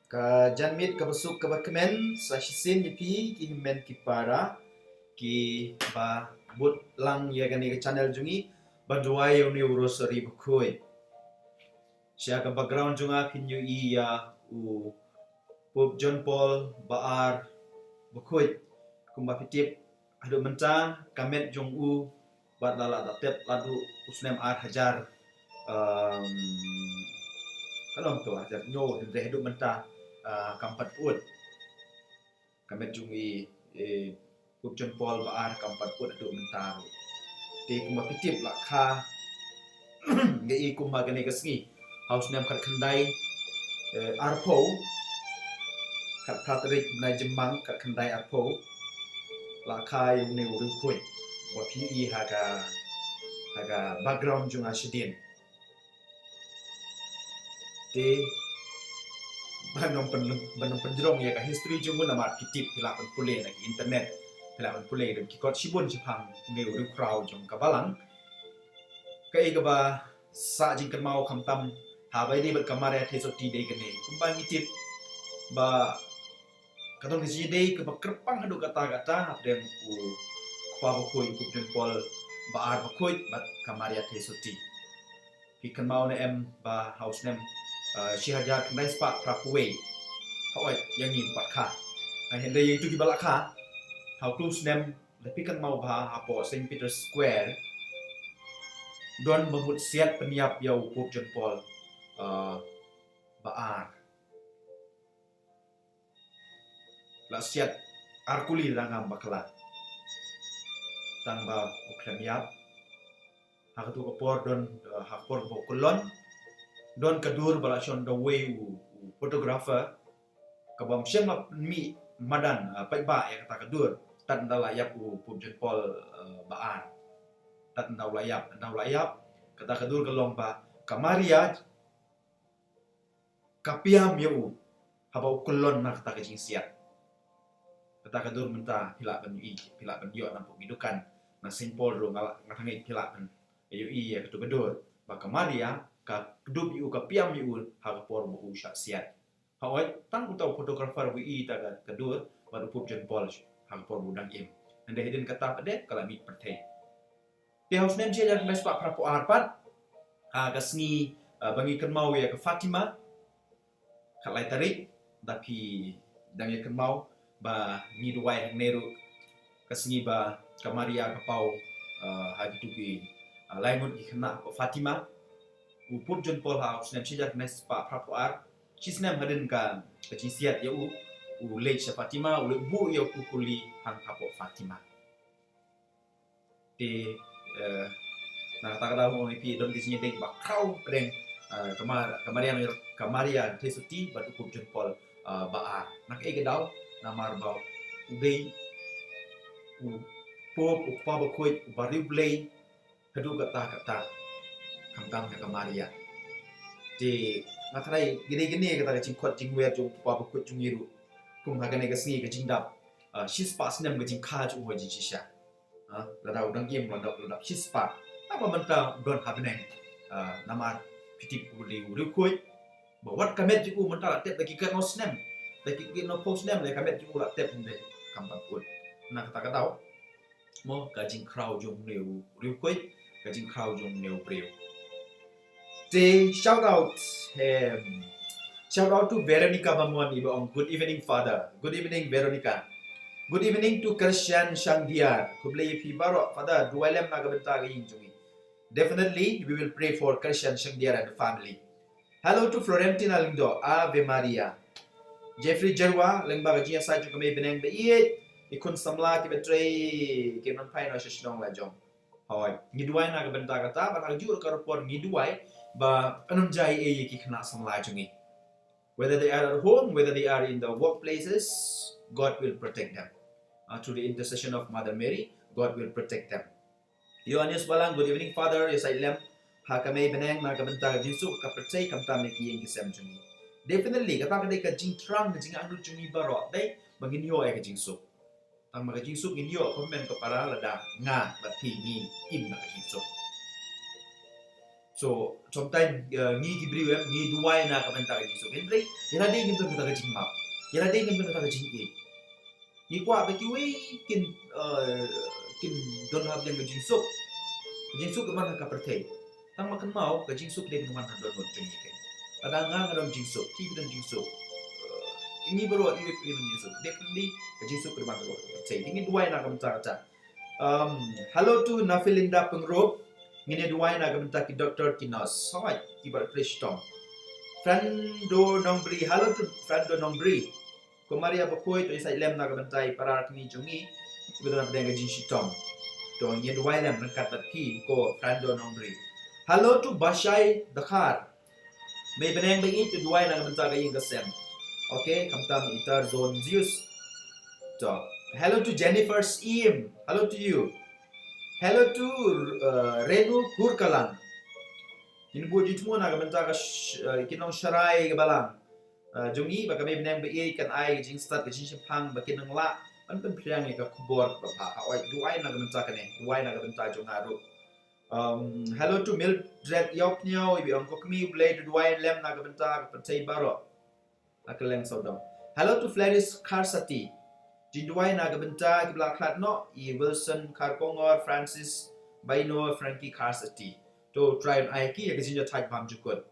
Ka janmit ka basuk ka bakmen sa shisin yipi ki himmen ki para ki ba but lang ya gani ka channel jungi ba duai uni urosari bukoi. Siya ka background junga kinyo iya u Pope John Paul baar bukoi kumba pitip adu menta kamet jong u bat lala datep ladu usnem ar hajar um, kalong to hajar nyo hindre hidup menta kampat put kamet jungi Pope John Paul baar kampat put adu menta te kumba pitip la kha ngai kumba gane kasngi house nem kat khandai arpo kat katrik nai jemang kat khandai arpo la kha yung ne uru khoi wa pi haga background junga shidin te banong penjrong ya ka history jungu nama kitip hilapan pule lagi internet hilapan pule dan kikot shibun chipang ne uru crowd jong kabalang kai ka ba sa jingkan mau kamtam ha bai di bat kamare the so ti dei kene kumbang kitip ba katong di dei ke bakrepang hadu kata-kata dem u kwa bakoi ku John Paul baar bakoi bat kamaria the so ti pikan mau ne em ba house nem shi hajar knai spa prapuwe hoi yang ni pat kha hen dei tu ki balak kha how to nem lepi kan mau ba apo St Peter Square don memut siat peniap yau Pope John Paul baar la siat arkuli rangam bakla tang ba uklem yap hakatu kapor don hakpor bokulon don kadur balashon the way photographer kabam shema mi madan pai ba ya kata kadur tan dalayap Pope John Paul baar tan dalayap kata kadur kalong ba kamaria kapiam yu haba ukulon na kata kajing siat kata kadur menta hilapan yo nampuk hidukan na Saint Paul ro ngatangit hilapan yu ya katu kadur ba kamaria ka dub yu ka piam yu ha por bo usha siat hawai tang utau fotografer wi ta ka dur baru Pope John Paul ha por budang im ande hidin kata ade kala mi perthe ti house nem je mes pa prapo arpat ha kasngi bangi kan mau ya ke Fatima kalai tarik tapi dang ya kan mau ba ni duai neru kasngi ba kamaria kapau hagi tuki lainut ki kena Fatima Pope John Paul house nem sejak mes pa prapo ar chisnem hadin ka kecisiat ya u lej Fatima u bu ya ku kuli hang hapo Fatima te na takada mo ipi don kisinya dek bakrau pedeng kamaria tesuti batu Pope John Paul baar nak gedau namar bau udei u pop u paba koit u bariu blay kadu kata kamtang ka kamaria te natrai gini kata jingkot jingwer jong paba koit jungiru kum hagane ka singi ka jingdap shispa sinem ka jingkha ju ho jisha ladau dang game ladau shispa apa menta don habneng namar pitip uli koi bawat kamet ju menta latep lagi kan osnem lagi no post nem le kamet ju latep ne kampat pun nak kata tau mo kajing crowd jong neu koi kajing crowd jong neu preu te shout out to Veronica Bamwani on good evening father good evening Veronica good evening to Christian Shangdiar kublay pi baro father dualem na gabenta ging jungi. Definitely, we will pray for Christian Shangdiar and the family. Hello to Florentina Lindo, Ave Maria. Jeffrey Jerwa, Lengba Gajia Sajo Kame Beneng Be Ikun Samla ki betray ke non pai no shishnong la jong. Hoy, ngiduai na gabenta kata ba nagju ka report ngiduai ba anum jai ki khna samla jungi. Whether they are at home, whether they are in the workplaces, God will protect them. Through the intercession of Mother Mary, God will protect them. Yohanes Balang, good evening, Father. Yes, I am. Ha kami beneng na kabenta Jinsu ka percay kam tam ki yang kisam jungi. Definitely kata kadai ka jing trang jing anu jungi baro dai bagin yo ay ka Jinsu. Tang mga Jinsu in yo comment ko para lada nga bat ni im na Jinsu. So sometimes ngi gibriu ngi duai na kamenta ka Jisuk. Henry yara de ngim ka jing map. Yara de ngim ka jing e. Ni kwa ba ki we kin kin don hab yang ka Jisuk. Jisuk man ka perthei. Tang makan mau ka Jisuk de man don don jing ke. Ada nga ngadon Jisuk, ki don Jisuk. Ini baru ini Jisuk. Definitely ka Jisuk man ka perthei. Ingin duai na kamenta ka. Hello to Nafilinda Pengrop. Ngine duai na gamenta ki Dr. Kinos. Hai, ki bar Krishtom. Frando Nombri. Hello to Frando Nombri. Ko Maria Bokoi to isai lem na gamenta I parar kini jungi. Sebetul na pedang gajin shitom. To ngine duai lem nangkat bat ki ko Frando Nombri. Hello to Bashai Dakar. May beneng bengi to duai na gamenta gaying kasem. Okay, kamtam itar zone Zeus. So, hello to Jennifer Im. Hello to you. Hello to Renu Kurkalan. Ini buat jitmu nak bentar ke kinong syarai ke balang. Jungi baka may benang be kan ai jing start ke jing simpang baki nang la. An pen priang ke kubor pa. Awai duai nak bentar ke ne. Duai nak bentar jong aru. Hello to Mildred Yopnyo ibi ongko kami blade duai lem nak bentar ke petai baro. Akeleng sodom. Hello to Flaris Karsati. Jinduai naga benta ki belak klat no I Wilson Karpongor Francis Baino Frankie Carsati to try an aiki ya kesinja type bam jukut.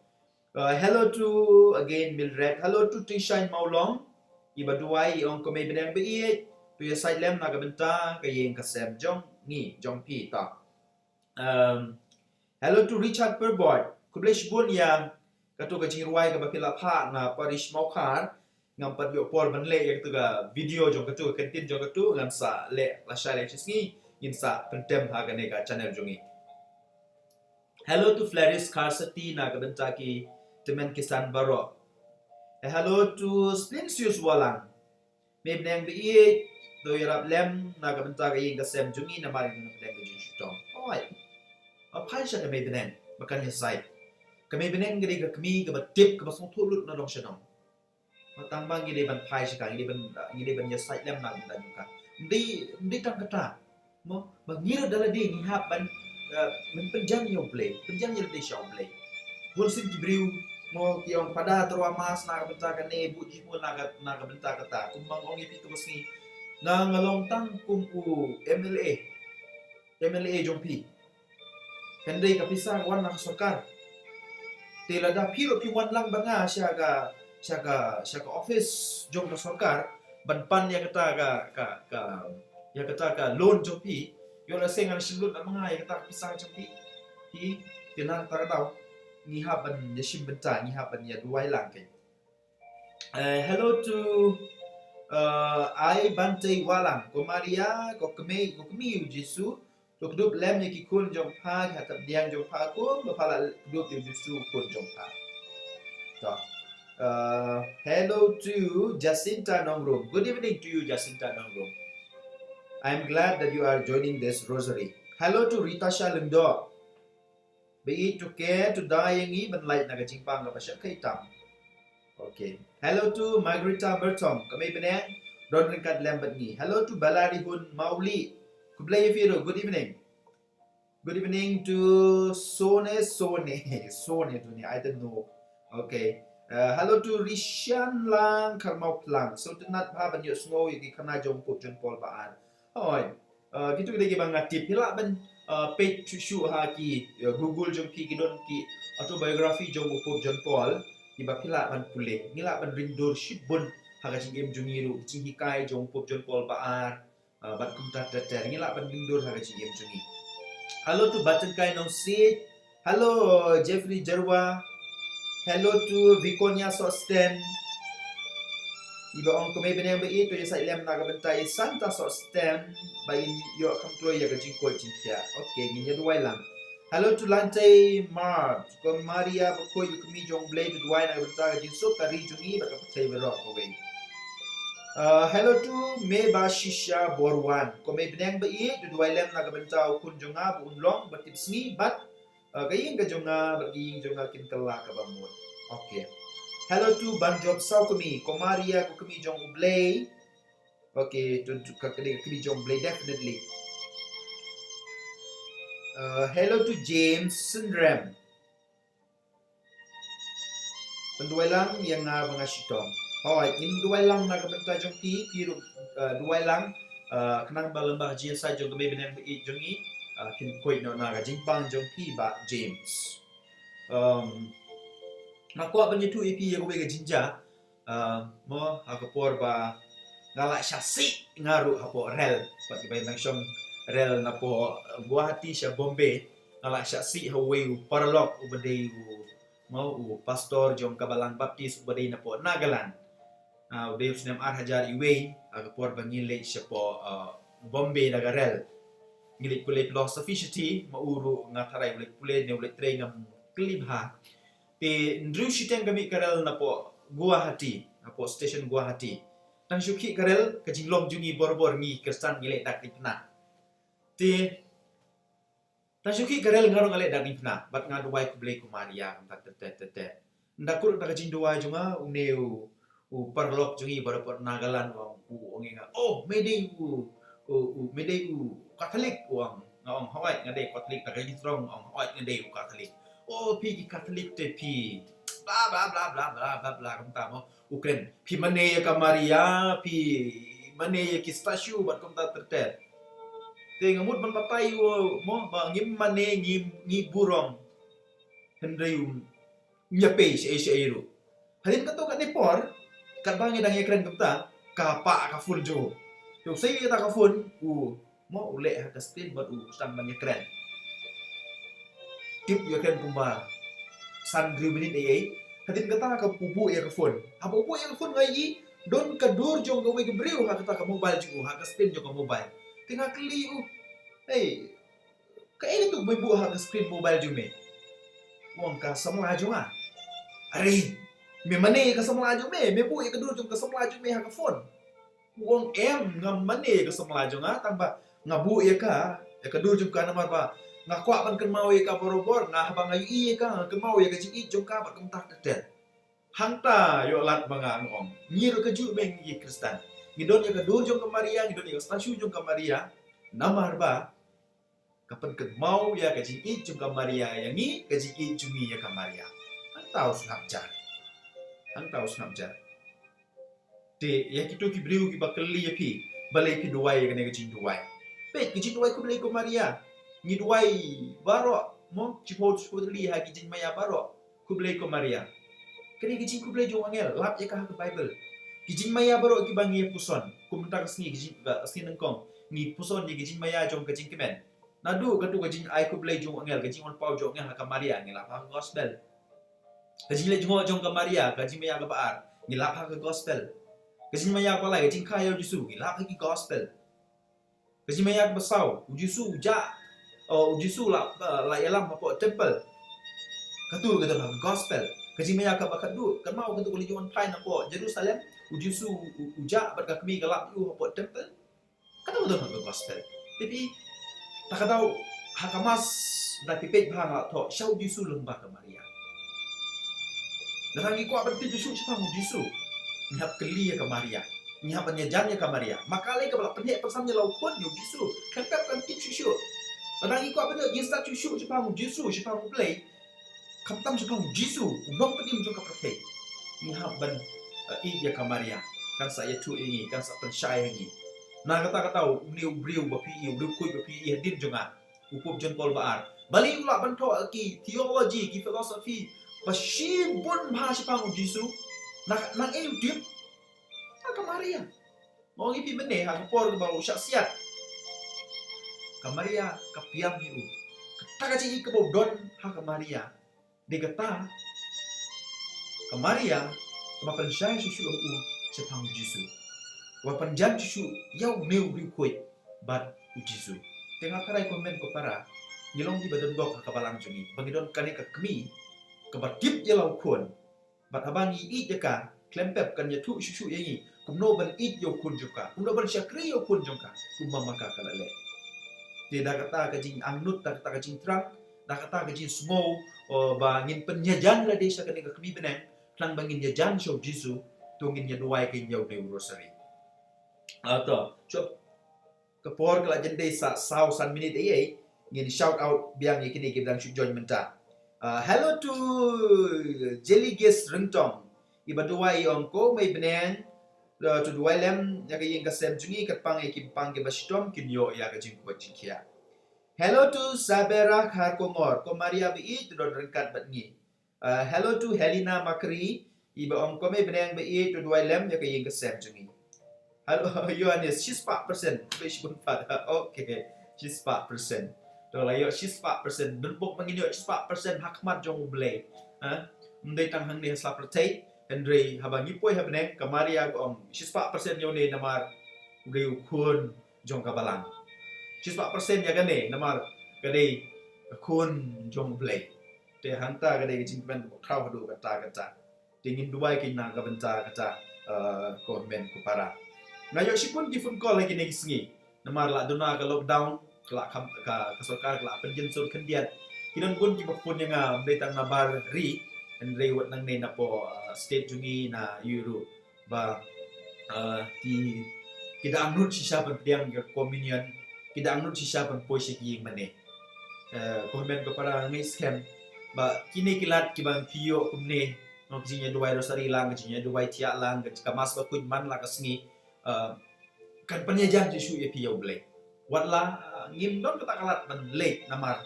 Hello to again Mildred. Hello to Tishain Maulong. Iba duai ong komay benang beiit to ya side lem naga benta kayeng kasem jong ni jong pi ta. Hello to Richard Perboard. Kublesh bun yang kato kajing ruai ka bakila pa na Parish Maukar. Ngampat yo por ban le yak tuga video jong katu kentin jong katu ngam sa le la sha le chisngi in sa pentem ha gane ga channel jongi. Hello to Flaris Carsati na ga benta ki temen kisan baro. Hello to Splintsius Walang. May benang be do yarap lem na ga benta ga ing kasem jongi na mari na benang ga jing shitong. Oi. Apai sha ga may benang makan ya sai. Ka may benang ga ga kami ga batip ka basong tulut na dong shanong. Matambang gini ban pai sekarang gini ban ya site lem nak dan juga. Ndi tang kata. Mo bangir dalam dia ni hab ban penjam yo play. Penjam yo play show play. Bun sin tibriu mo kiong pada terwa mas nak benta kane buji mo nak benta kata. Kumbang ong ipi terus ni na ngalong tang kum u MLA jompi. Kendai kapisa wan nak sokar. Tela da piro pi wan lang banga siaga office jom na sarkar ban ya kata ka loan jopi yo la sengan silut na mga ya kata pisang jopi hi tinang ta tahu ni haban ya sim benta ni haban ya duai lang kai. Hello to ai Bante Walang ko Maria ko kemi Jesu to kdup lem ya ki kun jom pa hatap diang jom pa ko bapala kdup Jesu kun jom pa. Hello to Jacinta Nongrum. Good evening to you, Jacinta Nongrum. I'm glad that you are joining this rosary. Hello to Rita Shalendo. Be to care to dying even light nagajingpang kapasya kay tam. Okay. Hello to Margarita Bertom. Kami benang Don Ringkat Lambat ni. Hello to Balarihun Mauli. Kublay Firo. Good evening. Good evening to Sone. I don't know. Okay. Hello to Rishan Lang Karmau Plang. So tenat pa ban yo sngo yi kana jong pup jon pol baan. Oi. Gitu lagi bang tip hila ban page shu ha ki Google jong pi gidon ki autobiography jong pup jon pol di ba hila ban pule. Ngila ban rindur shibun ha ka jing jong yiru jing hikai jong pup jon pol baan. Ban kum tat tat ngila ban rindur ha ka jing jong yi. Hello to Button Kai Nong Seed. Hello Jeffrey Jarwa. Hello to Viconia Sosten. Iba ong kumay benang ba ito yung sa ilam na kabantay Santa Sosten by yo kamploy ya gajing ko jingkya. Okay, ginya duway lang. Hello to Lante Mart. Ko Maria Bukoy yung kumijong blade duway na kabantay gajing so kari jungi baka patay berok away. Hello to Meba Shisha Borwan. Ko may benang ba ito duway lam na kabantay kun junga buun long batip sni bat kaying ka jonga baging jonga kin kala ka bamut. Okay. Hello to Banjob Saukumi, Komaria Kukumi Jong Ublay. Okay, to Kumi Jong Ublay definitely. Hello to James Sundram. penduai lang yang mga sitong. Alright, in duai lang na kabenta jong pi duai lang kanang balambah jian sa jong gabi benang jong kin koi no na jing bang jong pi ba James. Nakuha ba niyo ipi yung gabi jinja mo hakapor ba ngala siya si ngaru hapo rel pat ibay nang siyang rel na po Guwahati siya Bombay ngala siya si haway paralok ubaday mo pastor jong Kabalang Baptist ubaday na po Nagaland ubaday sinam Hajar Iway agapor bangilay siya po Bombay nagarel ngilit kulay philosophy siya mauro nga taray ulit kulay ni ulit tray ng klibha ti ndru siya kami karel na po Guwahati na po station Guwahati tang syuki karel kajinglong jungi borbor ngi kerstan ngilek dak dipna ti tang syuki karel ngarong ngilek dak dipna bat ngaduai ku blei ku Maria kamtat tete ndakur dak kajing duai junga uneu parlok jungi borbor Nagaland wang onginga medei medei Katolik wang ngong hawai ngadei Katolik dak strong ong hawai ngadei Katolik pi Katolik te pi bla bla bla bla bla bla bla kamta mo Ukraine pi mane ka Maria pi mane ki stasyu bat kamta tertet te ngamut man papai mo ba ngim mane ngi burong hendreu nyape si ero halin kato ka nepor kat bangi dang Ukraine kamta ka full jo yo sai ta ka full mo ule ha ka stin bat sang ban Ukraine tip Ukraine kumba san 3 minit ay hadin kata ka pupu ya ka phone ha pupu ya ka phone ngai don ka dur jong gawe ke breu ha kata ka mobile jong ha ka spin jong ka mobile tinga kli ka ini tu mai bu ha ka screen mobile jong me wong ka samla jong are me mane ka samla jong me bu ya ka dur jong ka samla jong me ha ka phone wong ngam mane ka samla jong tamba ngabu ya ka dur jong ka namar ba ngakwa ban kan mau ka borobor nga habang ayu ka kan mau ka jing jong ka bat kamtak tet hangta yo lat banga ngom ngiru ka ju meng yi Kristen ngidon ya ka dur jong ka Maria ngidon ya ka stasyu jong ka Maria namar ba kapan kan mau ya ka jing jong ka Maria yang ni ka jing jong ya ka Maria hangta snapjar te ya kitu ki briu ki bakali ya pi balai pi duai ka ne ka jing duai pe ki jing duai ku balai ko Maria ngidwai baro mo chipot li ha gijin maya baro kublai ko Maria kini gijin kublai jo angel lap ya ka Bible gijin maya baro ki bangi puson kumta kasni gijin ga asin kong ni puson ni gijin maya jong gijin kemen nadu kadu gijin ai kublai jo angel gijin on pau jo angel ka Maria ngila pa gospel gijin le jong ka Maria gijin maya ka baar ngila pa ka gospel gijin maya pa lai gijin kaya Yesu ngila pa ki gospel gijin maya ka basau Yesu ja Jesu la yalam apa temple katu kata lah gospel kaji maya ka bakadu kan mau katu kulijuan pai na po Jerusalem Jesu uja bat ka kami galap yu apa temple katu kata lah gospel tapi tak tahu hakamas da pipet bhang la tho shau Jesu lembah ka Maria dan ngi ko berarti Jesu cepat Jesu ngap keli ka Maria ngap penyajannya ka Maria makale ka balap penyek persamnya laukon yu Jesu kan kan tip Jesu Kadang ikut apa tu? Insta cucu cepat Jesu cepat play. Kaptam cepat Jesu. Unong pergi menjadi kapten. Niha ban iya Maria. Kan saya tu ini kan saya percaya ini. Nah kata ni ubriu bapi ubriu kui bapi hadin jonga. Ukup John Paul Baar. Bali ulah bantu ki teologi ki filosofi. Pasibun bahasa cepat Jesu. Nak ini dia. Nak Maria. Mau ipi bene ha por baru syaksiat. Ka Maria kapiam hiu kata kaci ke bodon ha ka Maria de kata ka Maria mapan syai susu sepang Jesu wapan jam susu yau meu bi koi bat Jesu tengah karai komen ko para ngilong di badan dok ka balang juni bangidon kane ka kemi ka batip ya lau kon bat abangi i jaka klempep kan ya tu susu yangi kumno ban i yo kun joka kumno ban syakri yo kun joka kumma maka kalale tidak kata kajing angnut, tak kata kajing terang, tak kata kajing semua bangin penyajan lah desa ketika kami benang, tang bangin jajan show Jesu, tungin ya dua kin jauh dari rosary. Atau coba kepor kelajen desa sau san minit ngin shout out biang ikini kita bilang join menta. Hello to Jelly Guest Rentong. Iba dua iong ko may beneng to dua lem ya kayeng kasem jungi katpang ikimpang ke bastom kinyo ya kajing ko jingkia. Hello to Sabera Kharkongor ko Maria bi to rengkat batngi. Hello to Helena Makri. Iba ong ko may beneng bi to dua lem ya kayeng kasem jungi. Hello Yohanes 6%. Please pun pada. Okay. 6%. Rồi lại yo 6% benbuk mangin yo 6% hakmat jong blay. Mendai tang hang ni slap rotate Henry habang ipoi habneng kamari ag om 6% yo ne namar riu kun jong kabalang. 6% ya gane namar gade kun jong blay. Te hanta gade jing pen krau hadu kata. Tingin duai kin na kabenta kata komen ku para. Ngayo sipun gifun call lagi ni singi. Namar la dona ka lockdown kelak kesokar kelak penjen sur kendiat kinon pun ki pun yang betang nabar ri and rewat nang ne napo state jungi na euro ba ki kita anut sisa pendiang ke communion kita anut sisa pen poisi ki mane komen kepada ngai scam ba kini kilat ki bang pio kumne no kinya duai rosari lang kinya duai tia lang ke mas ba kun man la kasngi kan penyajan jisu ye pio blek watlah ngim don kata kalat man late namar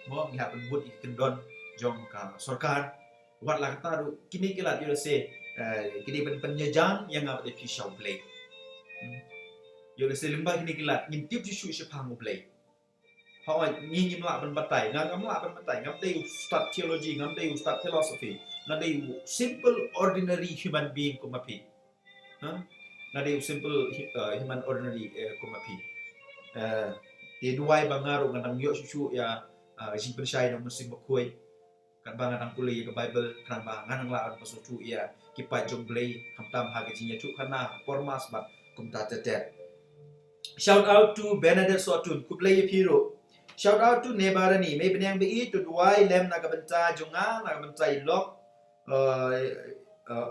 mo ngihat bud ikendon jong ka sorkar watlah kata kini kilat yo se kini penyajan yang ngap de pisau blek yo se lembah kini kilat ngim tip jisu se pang blek how ngim la ban batai ngam la ban batai ngam de start theology ngam de start philosophy ngam de simple ordinary human being ko mapi ngam de simple human ordinary ko mapi di duai bangaru nganang yo susu ya jing persai no musim bakoi kan bangan ang kulay ke bible kan bangan ang laan pasutu ya kipat jong blay kamtam ha gajinya tu kana formas bat kumta tetet. Shout out to Bernadette Sotun kuplay piro. Shout out to Nebarani may benang bi to duai lem nagabenta jonga nagabenta ilok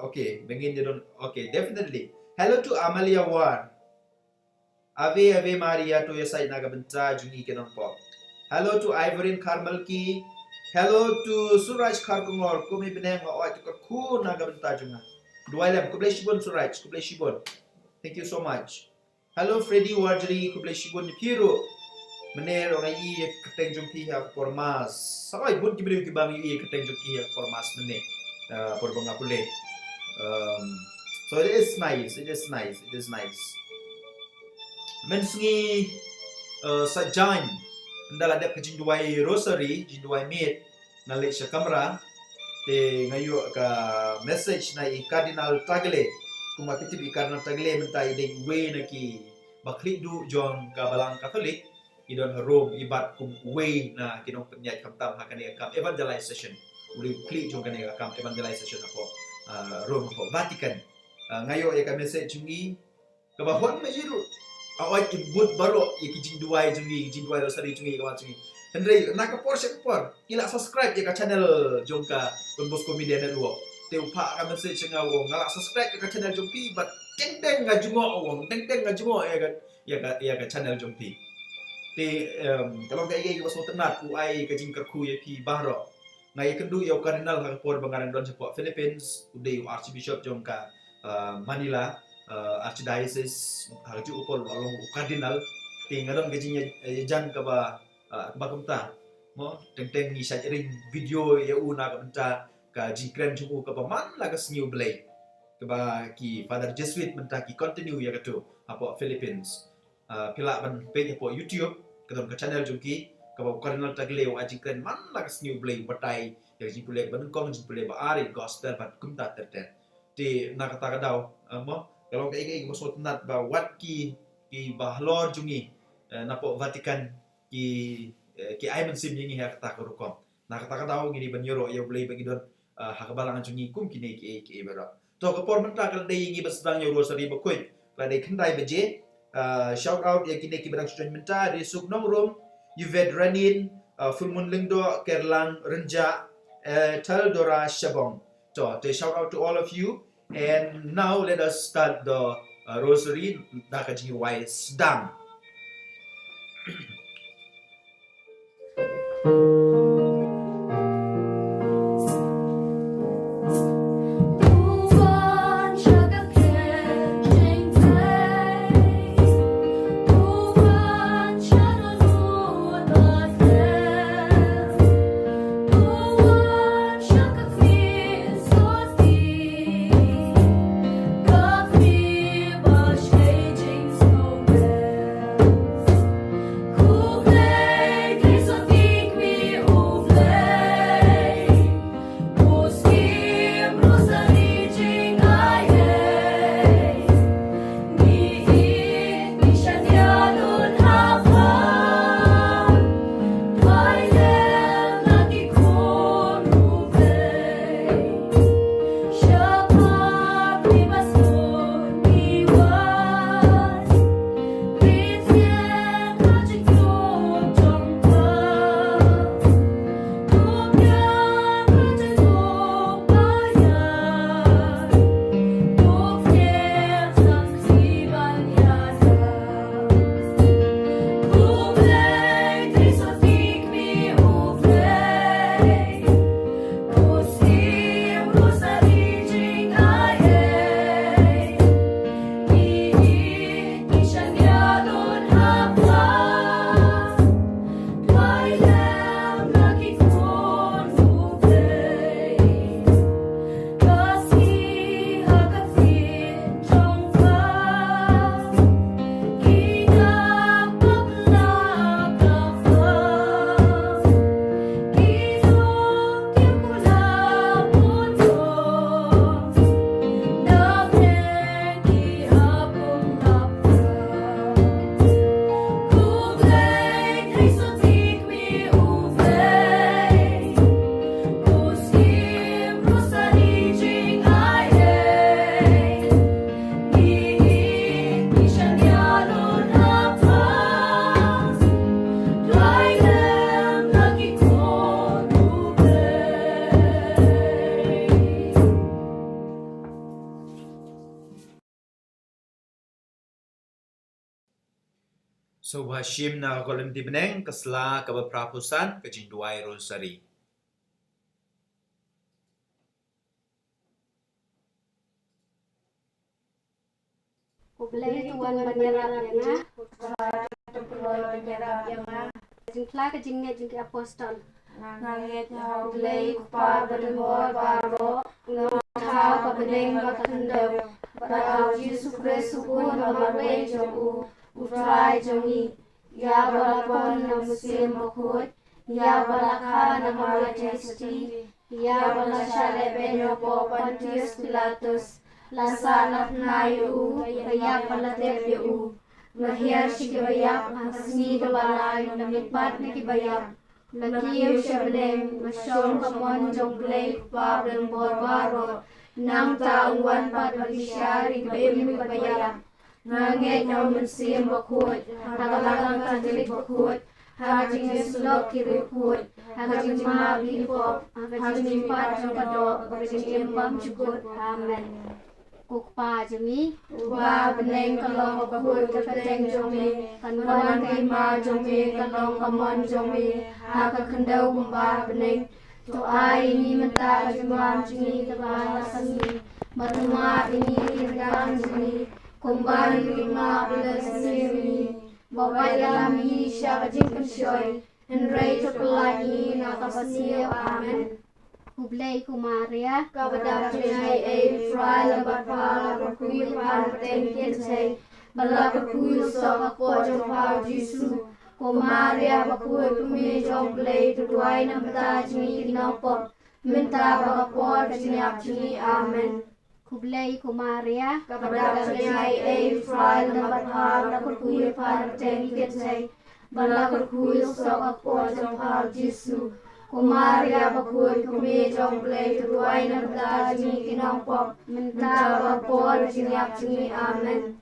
okay bengin dia don okay definitely. Hello to Amalia War. Ave Maria to yesai nagabenta jungi kenon pop. Hello to Ivorin Karmalki. Hello to Suraj Kharkongor. Kumi beneng o ay to ku nagabenta junga. Duai lem kublay shibon Suraj kublay shibon. Thank you so much. Hello Freddy Warjari kublay shibon ni Piro. Mener orang i keteng jungki ha formas. Sakai bun kibrim kibang i keteng jungki ha formas mene. Porbonga pule. So it is nice. It is nice. Mensengi sajan ndala dep ke jinduai rosary jinduai meet nalik sa kamera te ngayo ka message na i Cardinal Tagle kuma kitib i Cardinal Tagle mentai de we na ki bakli du jon ka balang Katolik idon Rome ibat kum we na kinong penyat kamtam hakane kam evangelization uli kli jon kane kam evangelization ako Rome ko Vatican ngayo ya ka message jungi ka bahon mayiru awak ibut baru ya kijing duai rosari jungi kawan jungi Henry nak kapor ila subscribe ya ka channel jongka Don Bosco Media Network te upa ka message nga wong ngala subscribe ka channel jongpi but teng nga jungo wong teng nga jungo ya ka channel jongpi te kalau kay baso tenat ku ai ka jing kerku ya pi bahro ngai kendu ya cardinal ha kapor bangaran don sepo Philippines uday Archbishop jongka Manila Archdiocese harju upol along cardinal tingadon gajinya jan ka ba kumta mo teng ni sa ring video ya una ka benta ka jikren jumu ka ba man la ka sniu blay ka ba ki Father Jesuit benta ki continue ya ka tu apo Philippines pila ban page apo YouTube ka don ka channel jungki ka ba cardinal tagle wa jikren man la ka sniu blay batai ya jipule ban kong jipule ba ari gospel bat kumta terter ti nakata ka daw mo kalau kay masot nat ba what ki bahlor jungi napo Vatican ki ay man sim yingi hakta ko rukom nakata daw ngini ban euro ya blay bagi don hakabalangan jungi kum kini ki bero to ko por menta kal dei ngi basdang euro sari bakoy la dei khandai beje shout out ya kini ki barang sujon menta di suknong room Yvette Ranin Fulmun Lingdo Kerlang Renja Taldora Shabong to shout out to all of you. And now let us start the rosary dakaji wai sedang. So Hashim na kakolim di beneng kesla kabaprapusan kajing duai rosari. Kublai tuan menyerap yang jingkla ke jingnya jingki apostol Nangit haulay kupa berlembor baro Ngataw kabeneng bakandau Baraw Yesu Kristu pun mamarwe jong utray jongi Ya balapon na musim bakut Ya balakha na majesty Ya balasya benyo po Pontius Pilatus Lasanap na yu Kaya palatep yu Lahir si kibayap Hasni kabalay Namikpat ni kibayap Lakiyo siya beleng, masyong kamon jong play pa berembor baro, nang taong wan pat magisyari kaimi kabayam. Nangit na umansim bakut, hagalagang kandilig bakut, haging isulok kiriput, haging mabipop, haging pat jong kadok, haging imbam syukur. Amen. kukpa jemi Uba beneng kalong bakut kapateng jome, kanwan kaima jome, kalong kamon jome, haka kendau kumba beneng, to ai ini menta jumam jini tabala sani, maruma ini kirgang jini, kumba lima belas sini, bawa yami siapa jingkun shoy, henry terpelani nakapasio amen. kublai kumaria Kapada pinay ay fry la bapa la berkuil pan tengkin say bala berkuil so ako jong pao Jisu kumaria berkuil kumi jong play tuduay na mata jini kinopop minta bakapor kasinyap jini amen. kublai kumaria Kapada pinay ay fry la bapa la berkuil pan tengkin say bala berkuil so ako jong pao Jisu Kumaria bakul kumi jong play tuduay na mata jini kinopop minta bakapor kasinyap jini amen.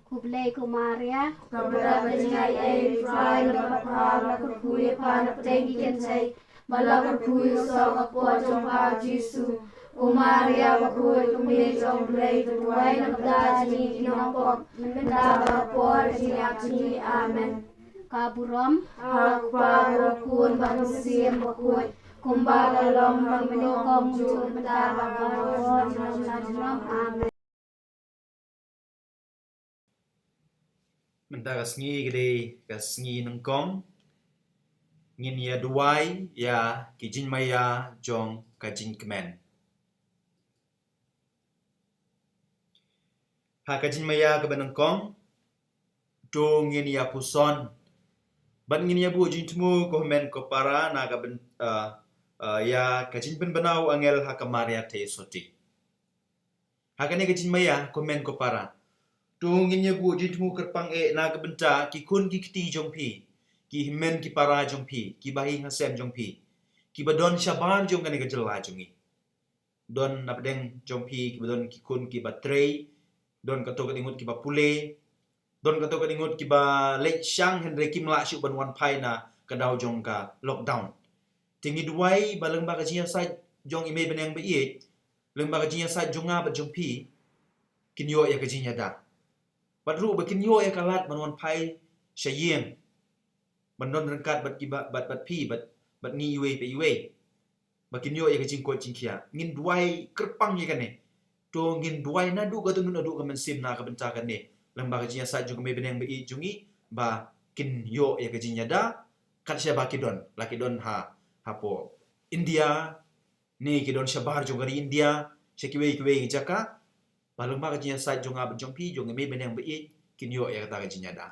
kublai kumaria Kapada pinay ay fry la bapa la berkuil pan tengkin say bala berkuil so ako jong pao Jisu Kumaria bakul kumi jong play tuduay na mata jini kinopop minta bakapor kasinyap jini amen. kaburom Aku bakun banusim bakut kumbaga lom menokong jun mentara bakor jom amen. Menta kasngi gede kasngi nengkong ngin ya duai ya kijin maya jong kajin kemen. Ha kajin maya ke benengkong do ngin ya puson ban ngin ya bu jin temu ko men ko para na ka ben ya kajin ben benau angel ha kamaria te soti. Ha kane kajin maya ko men ko para do ngin ya bu jin temu kerpang na ka benta ki kun ki kiti jong pi ki men ki para jong pi ki bahi hasem jong pi ki badon syaban jong kane ka jela jongi don napdeng jong pi ki badon ki kun ki batrei don ka to ka ingut ki ba pule don ka to ka ingut ki ba lek syang henry kim la shu ban wan pai na ka dau jong ka lockdown tingi duai ba leng ba ka jia sa jong ime beneng be ye leng ba ka jia sa jonga ba jong pi kin yo ya ka jia da bat ru ba kin yo ya ka lat ban wan pai shayeng ban don rengkat bat ki bat pi bat ni iwe pe iwe ba kin yo ya ka jing ko jing kia ngin duai kerpang ye kan ne to ngin duai na du ka tu nu du ka men sim na ka benta kan ne lembaga jinya sa juga me beneng be jungi ba kin yo ya ke jinya da kat sya ba kidon la kidon ha po India ni kidon syabar juga di India sekiwe kiwe jaka ba lembaga jinya sa junga bejongpi junga me beneng be kin yo ya kata jinya da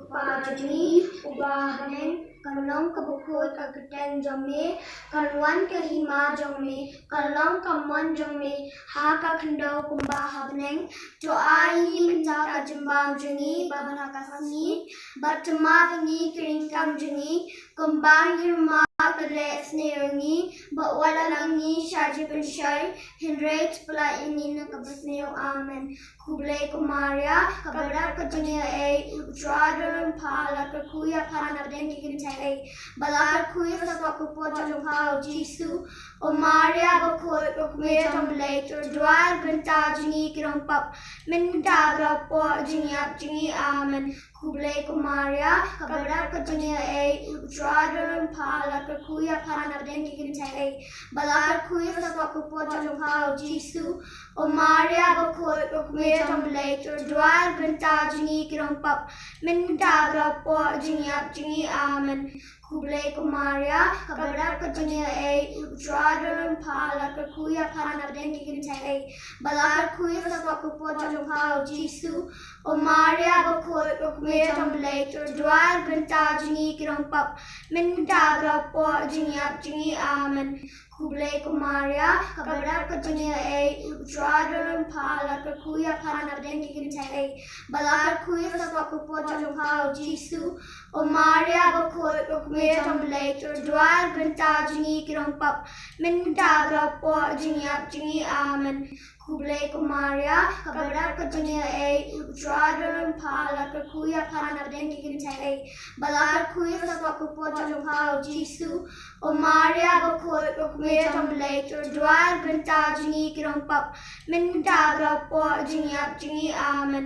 Pajani ubah beneng kalong kabukut agten jome kalwan kahima jome kalong kamon jome ha ka khandau kumba beneng to ai menca ka jembang jengi babana kasni batma bengi kringkam jengi kumbang hirma kale sneungi ba wala langi shaji penshai henret pula ini na kabasneo amen kublai kumaria kabara kajnya e utradan pala kakuya pana bengi kintai tay balakar khui sa ko po jong hao Jisu o Maria ba khoi ko me jong later dwar benta jingi kirong pap min tagra po jingi amen kublai ko Maria kabara ka jingi ay dradron pala ka kuya pana den kin tay balakar khui sa ko po jong hao Jisu o Maria ba khoi ko me jong later dwar benta jingi kirong pap min tagra po jingi amen kublai ko Maria kabara ka jingi ay dradron pala ka kuya pana den kin tay balakar khui sa ko po jong hao Jisu o Maria ba khoi ko me jong later dwar benta jingi kirong pap min tagra po jingi amen kublai ko Maria kabara ka jingi ay dradron pala ka kuya pana den kin tay balakar khui sa ko po jong hao Jisu o Maria ba khoi ko me jong later dwar benta jingi kirong pap min tagra po jingi amen kublai ko Maria kabara ka jingi ay dradron pala ka kuya pana den kin tay balakar khui sa ko po jong hao Jisu o Maria ba khoi ko me jong later dwar benta jingi kirong pap min tagra po jingi amen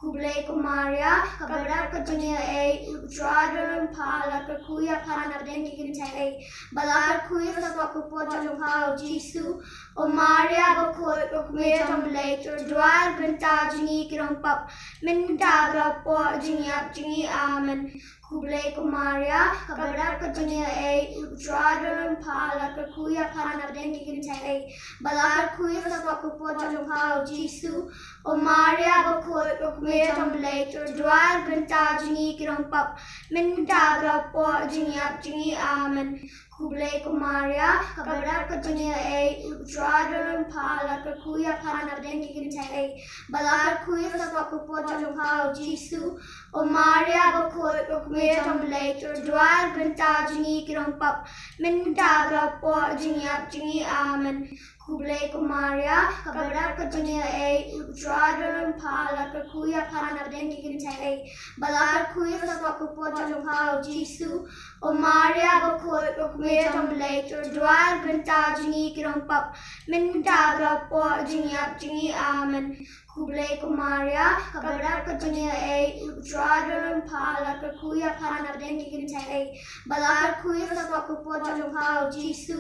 kublai ko Maria kabara ka jingi ay dradron pala ka kuya pana den kin tay balakar khui sa ko po jong hao Jisu o Maria ba khoi ko me jong later dwar benta jingi kirong pap min tagra po jingi amen kublai ko Maria kabara ka jingi ay dradron pala ka kuya pana den kin tay balakar khui sa ko po jong hao Jisu o Maria ba khoi ko me jong later dwar benta jingi kirong pap min tagra po jingi amen kublai ko Maria kabara ka jingi ay dradron pala ka kuya pana den kin tay balakar khui sa ko po jong hao Jisu o Maria ba khoi ko me jong later dwar benta jingi kirong pap min tagra po jingi amen kublai ko Maria kabara ka jingi ay dradron pala ka kuya pana den kin tay balakar khui sa ko po jong hao Jisu o Maria ba khoi ko me jong later dwar benta jingi kirong pap min tagra po jingi amen kublai ko Maria kabara ka jingi ay dradron pala ka kuya pana den kin tay balakar khui sa ko po jong hao Jisu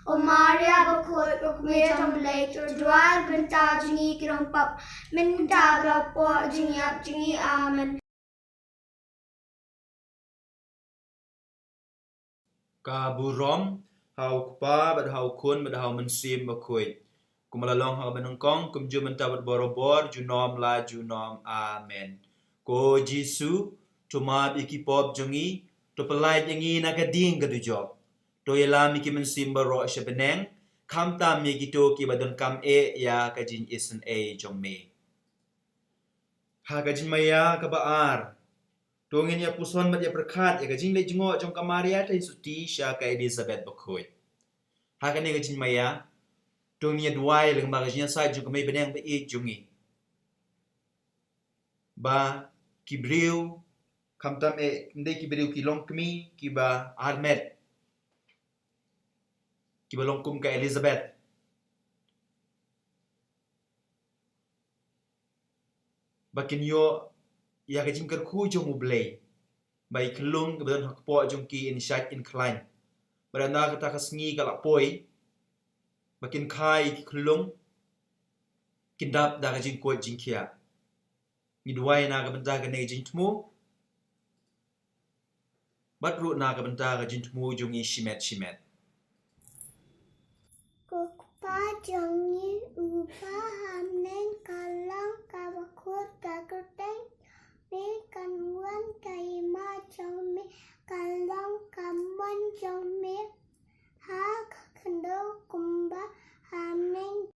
o Maria ba khoi ko me jong later dwar benta jingi kirong pap min tagra po jingi amen Kaburom hau kupa bad hau kun bad hau mensim bakoi kumalalong hau benengkong kumju mentabat borobor junom la junom amen ko Jisu cuma iki pop jongi to pelai jengi nagading gadujob to yelam iki mensim baro sebeneng kam tam mi gitu ki badon kam ya kajin isen jong me ha kajin maya kabaar Dongin ya puson mat ya berkat ya kajing le jingo jong kamaria tai suti sya ka Elizabeth bakoi. Ha kan ya kajing maya dong ya duai leng ba kajing sa jong kamai beneng ba jungi. Ba kibriu kamtam ndai kibriu ki long kmi ki ba Ahmed. Ki ba long kum ka Elizabeth. Bakin yo ya kajing kerku jong ublay bai kelung kebetulan hakpo jong ki insight incline beranda kata kasngi galak poi bakin kai ki kelung kindap da kajing kuat jingkia midwai na ka benta ka ne jing tmu batru na ka benta ka jing tmu jong i shimet Kukpa jongi upa hamnen kalang kabakut kakuteng me kanwan kaima jong me kalang kamon jong me ha kendo kumba hamnen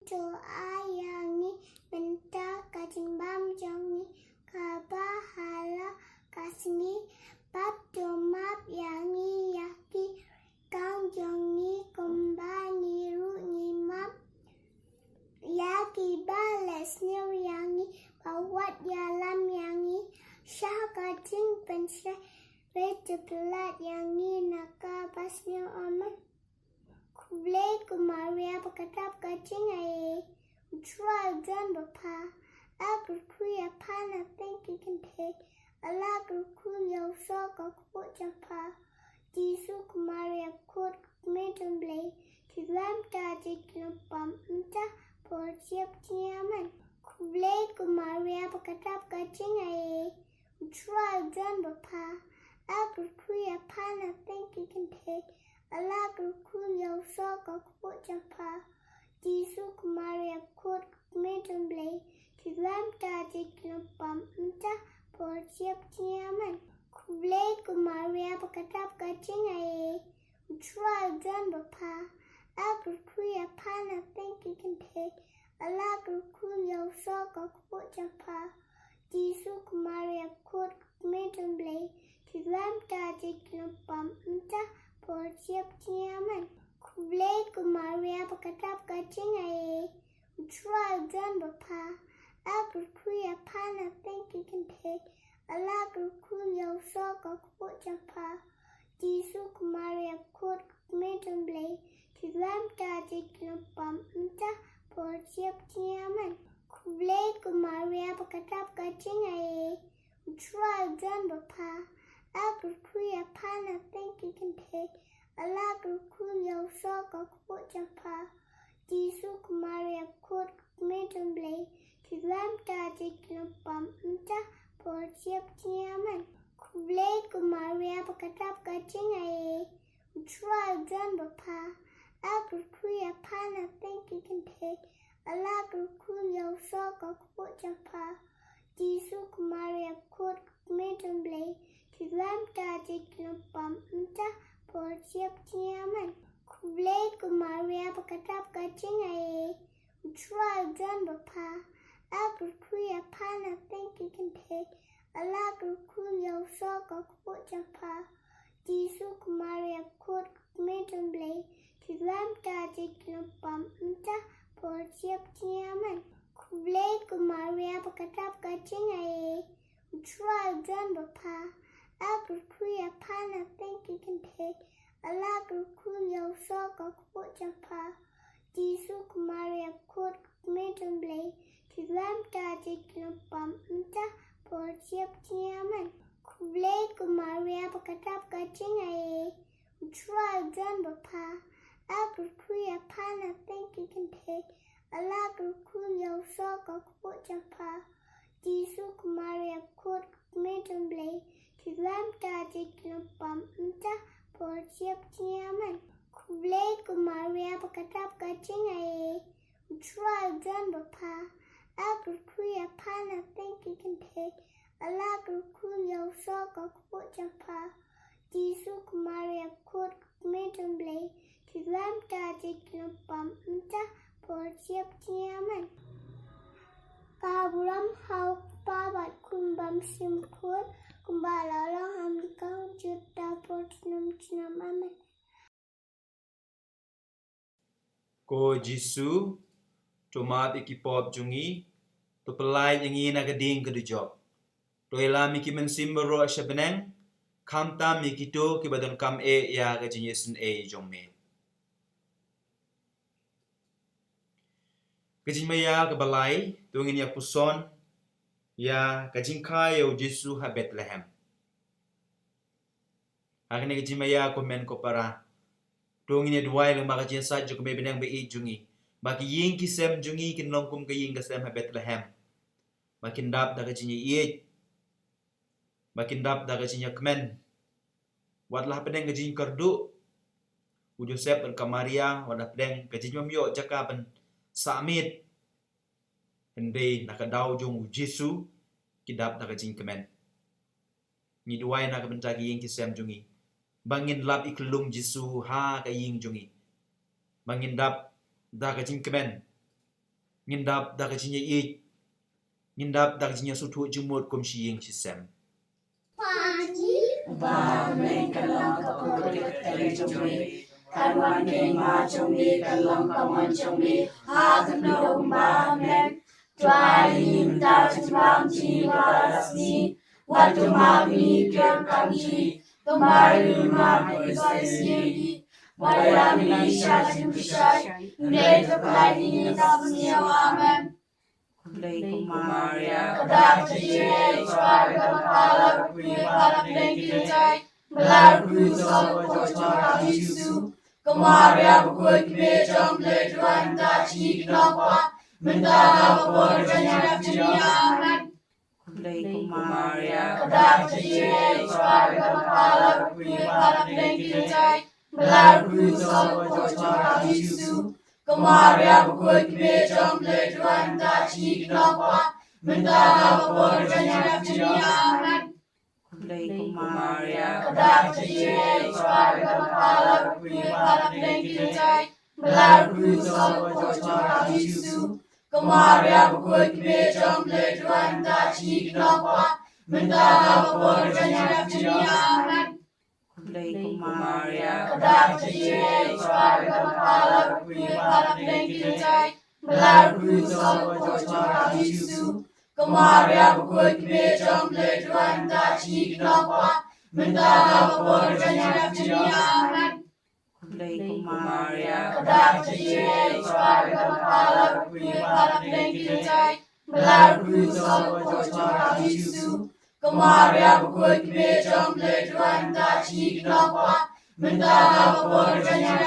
to ayangi benta kajimbam jongi kaba hala kasni pat map yangi yaki kang jongi kumba niru nimap yaki bales new yangi bawat yalam yangi syah kajing penshe Beca pelat yang ni naka pasnya aman. Kublai ku Maria pakatap kacing ay. Utrai John bapa. Aku kuya pana thinki kente. Alaku kuya usoka kubut japa. Jisu ku Maria kut kumedun blay. Tidram kaji kilumpam entah por siap ciaman. Kublai ku Maria pakatap kacing ay. Utrai John bapa. Aku kuya pana thinki kente. Alaku kuya usoka kubut japa. Jisu ku Maria kut kumedun blay. Tidram kaji kilumpam entah por siap ciaman. Kublai ku Maria pakatap kacing ay. Utrai John bapa. Aku kuya pana thinki kente. Alaku kuya usoka kubut japa. Jisu ku Maria kut kumedun blay. Tidram kaji kilumpam entah por siap ciaman. Kublai ku Maria pakatap kacing ay. Utrai John bapa. Aku kuya pana thinki kente. Alaku kuya usoka kubut japa. Jisu ku Maria kut kumedun blay. Tidram kaji kilumpam entah por siap ciaman. Kublai ku Maria pakatap kacing ay. Utrai John bapa. Aku kuya pana thinki kente. Alaku kuya usoka kubut japa. Jisu ku Maria kut kumedun blay. Tidram kaji kilumpam entah por siap ciaman. Kublai ku Maria pakatap kacing ay. Utrai John bapa. Aku kuya pana thinki kente. Alaku kuya usoka kubut japa. Jisu ku Maria kut kumedun blay. Tidram kaji kilumpam entah por siap ciaman. Kublai ku Maria pakatap kacing ay. Utrai John bapa. Aku kuya pana thinki kente. Alaku kuya usoka kubut japa. Jisu ku Maria kut kumedun blay. Tidram kaji kilumpam entah por siap ciaman. Kublai ku Maria pakatap kacing ay. Utrai John bapa. Aku kuya pana thinki kente. Alaku kuya usoka kubut japa. Jisu ku Maria kut kumedun blay. Tidram kaji kilumpam entah por siap ciaman. Kublai ku Maria pakatap kacing ay. Utrai John bapa. Aku kuya pana thinki kente. Alaku kuya usoka kubut japa. Jisu ku Maria kut kumedun blay. Tidram kaji kilumpam entah por siap ciaman. Kublai ku Maria pakatap kacing ay. Utrai John bapa. Aku kuya pana thinki kente. Alaku kuya usoka kubut japa. Jisu ku Maria kut kumedun blay. Tidram kaji kilumpam entah por siap ciaman. Kaburam hau pabat kumbam simpul. Kumbala lang hamikang juta por senam aman. Ko Jisu tomat iki pop jungi to pelai yangi na gading ke job. To ela miki mensimbero ashabeneng kamta miki to ki badan kam e ya ga jinyesun e jongme. Kajing maya ke balai tungin ya puson ya kajing kaya Jisu ha Bethlehem. Akhirnya kajing maya komen ko para tungin ya duai lang maka jinsa jok me benang be jungi. Baki ying kisem jungi kin longkum ke ying kasem ha Bethlehem. Makin dap da kajing ye makin dap da kajing kemen. Wadlah pedeng kajing kardu. U Joseph dan Kamaria wadah pedeng kajing mamyo jakaban Samit Hende nakadaw jong Jisu kidap nakajing kemen. Ni duay nakabentagi yung kisem jungi. Bangin lap iklung Jisu ha kaying jungi. Bangin dap nakajing kemen. Ngindap nakajing yik. Ngindap nakajing sutu jumut kum siying kisem. Bahame kalang kapulit tali jumi. Karwan keng ma jumi kalang kaman jumi. Hakno bahame. Twain ta chwang chi warasni. Watu mami kyang kamchi. kembali mati sendiri, melayani syajin syai, mereka pelani tak aman. Kublai Maria, Kedak terjadi warga kepala bukti para pengintai, berlaku sama Yesus. Kemaria bukti bejam lejuan taji kenapa, mentah berjaya aman. Kublai Maria, Kedak terjadi warga kepala bukti para pengintai, berlaku sama Yesus. Kemaria bukti bejam lejuan taji kenapa, mentah berjaya aman. Kublai Maria, Kedak terjadi warga kepala bukti para pengintai, berlaku sama Yesus. Kemaria bukti bejam lejuan taji kenapa, mentah berjaya aman. Kublai Maria, Kedak terjadi warga kepala bukti para pengintai, berlaku sama Yesus. Kemaria bukti bejam lejuan taji kenapa, mentah berjaya aman. Kublai Maria, Kedak terjadi warga kepala bukti para pengintai, berlaku sama Yesus. Kemaria bukti bejam lejuan taji kenapa, mentah berjaya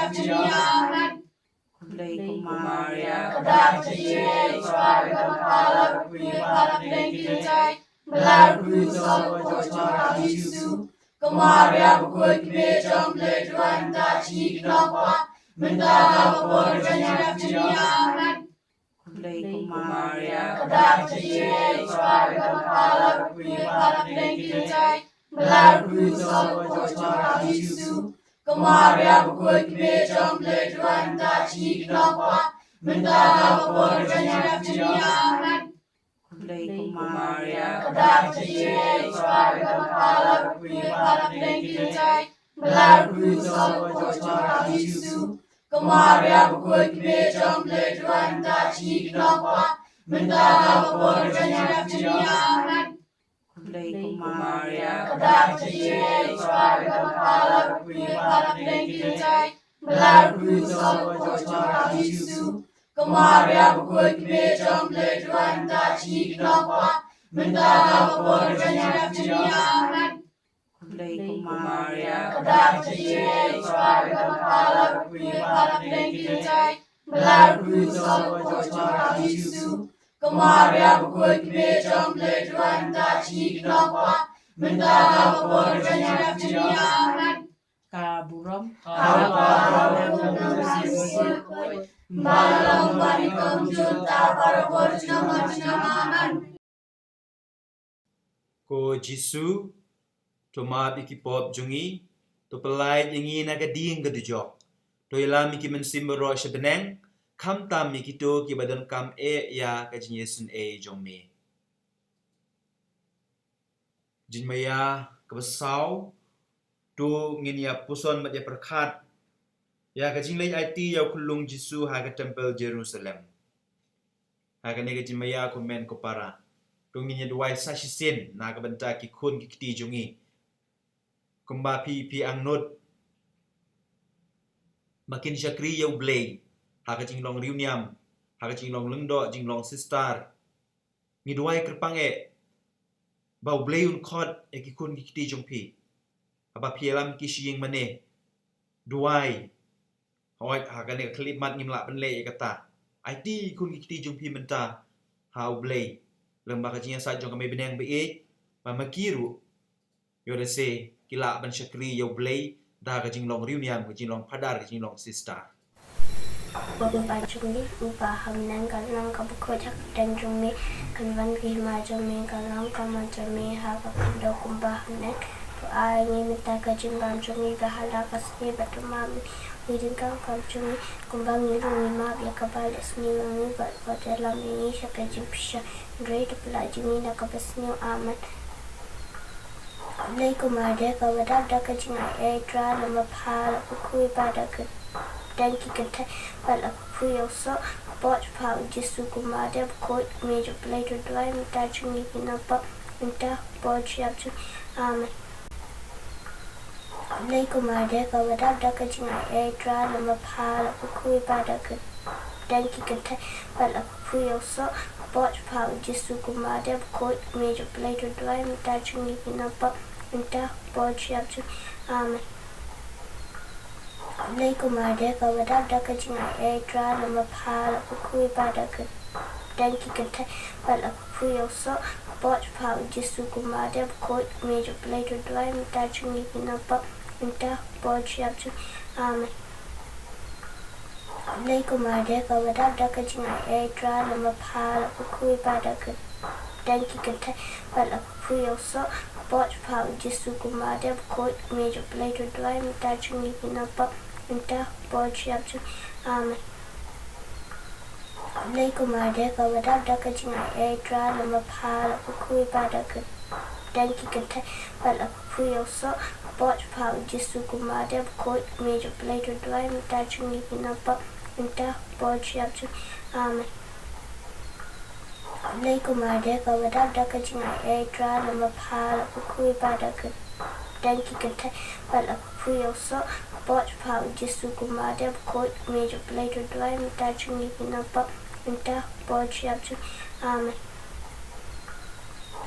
aman. Kublai Maria, Kedak terjadi warga kepala bukti para pengintai, berlaku sama Yesus. Kemaria bukti bejam lejuan taji kenapa, mentah berjaya aman. Kublai Maria, Kedak terjadi warga kepala bukti para pengintai, berlaku sama Yesus. Kemaria bukti bejam lejuan taji kenapa, mentah berjaya aman. Kublai Maria, Kedak terjadi warga kepala bukti para pengintai, berlaku sama Yesus. Kemaria bukti bejam lejuan taji kenapa, mentah berjaya aman. Kublai Maria, Kedak terjadi warga kepala bukti para pengintai, berlaku sama Yesus. Kemaria bukti bejam lejuan taji kenapa, mentah berjaya aman. Kublai Maria, Kedak terjadi warga kepala bukti para pengintai, berlaku sama Yesus. Kemaria bukti bejam lejuan taji kenapa, mentah berjaya aman. Kaburam, Malam barikom juta para aman. Ko Jisu to ma biki pop jungi to pelai yangi na gading gadujok to ilam miki mensimbero sebeneng kam tam miki to ki badan kam ya kajin Yesun jongme jin maya kebesau to ngin ya puson mat ya perkat ya kajin lai IT ya kulung Jisu ha ke temple Jerusalem ha ke ne kajin maya komen ko para to ngin ya duai sasisen na ka benta ki kun ki kiti jungi kumba pi angnut makin syakri yau blay haka jinglong riuniam haka jinglong lengdo jinglong sistar ngiduai kerpang bau blay un khot ekikun kiti jongpi apa pielam kisiying mane duai hoi haka ne klimat ngimla benle kata IT kun kiti jongpi menta hau blay lemba kajinya sa jong kami beneng be makiru yo de se kila ban syakri yo blay da ka jinglong riuniam ka jinglong padar ka jinglong sister Bapak Jumi, upah hamnan kalang kabukojak dan Jumi, kanwan kihma Jumi, kalang kama Jumi, haka kando kumbah hamnan, doa ini minta kajimban Jumi, bahala kasni batu mami, widingkang kam Jumi, kumbang nirungi mab ya kabal isni mami, bat dalam ini syaka jimpisha, ndrei tepela Jumi na kabasni aman. Lei kumade kabadab da kajingai tra lama phala kukui pada ke dan kita pada puyo so bot pau Jisu kumade kot meja play to dry minta Jumi pinapa minta bot siap Jumi amen. Kublai Kumaria Kawada Daka Jingai Edra Lamapa Lapukui Badaka Danki Kate Balapuyo So Bot Pow Jisu Kumaria Court Major Plato Dry Mitaching Pinapa Inta Bot Yaptu Amen. Kublai Kumaria Kawada Daka Jingai Edra Lamapa Lapukui Badaka Danki Kate Balapuyo So Bot Pow Jisu Kumaria Court Major Plato Dry Mitaching Pinapa Inta Bot Yaptu Amen. Kublai Kumaria Kawada Daka Jingai Edra Lamapa Lapukui Badaka Danki Kate Balapuyo So Bot Pow Jisu Kumaria Court Major Plato Dry Mitaching Pinapa Inta Bot Yaptu Amen. Kublai Kumaria Kawada Daka Jingai Edra Lamapa Lapukui Badaka Danki Kate Balapuyo So Bot Pow Jisu Kumaria Court Major Plato Dry Mitaching Pinapa Inta Bot Yaptu Amen. Kublai Kumaria Kawada Daka Jingai Edra Lamapa Lapukui Badaka Danki Kate Balapuyo So Bot Pow Jisu Kumaria Court Major Plato Dry Mitaching Pinapa Inta Bot Yaptu Amen.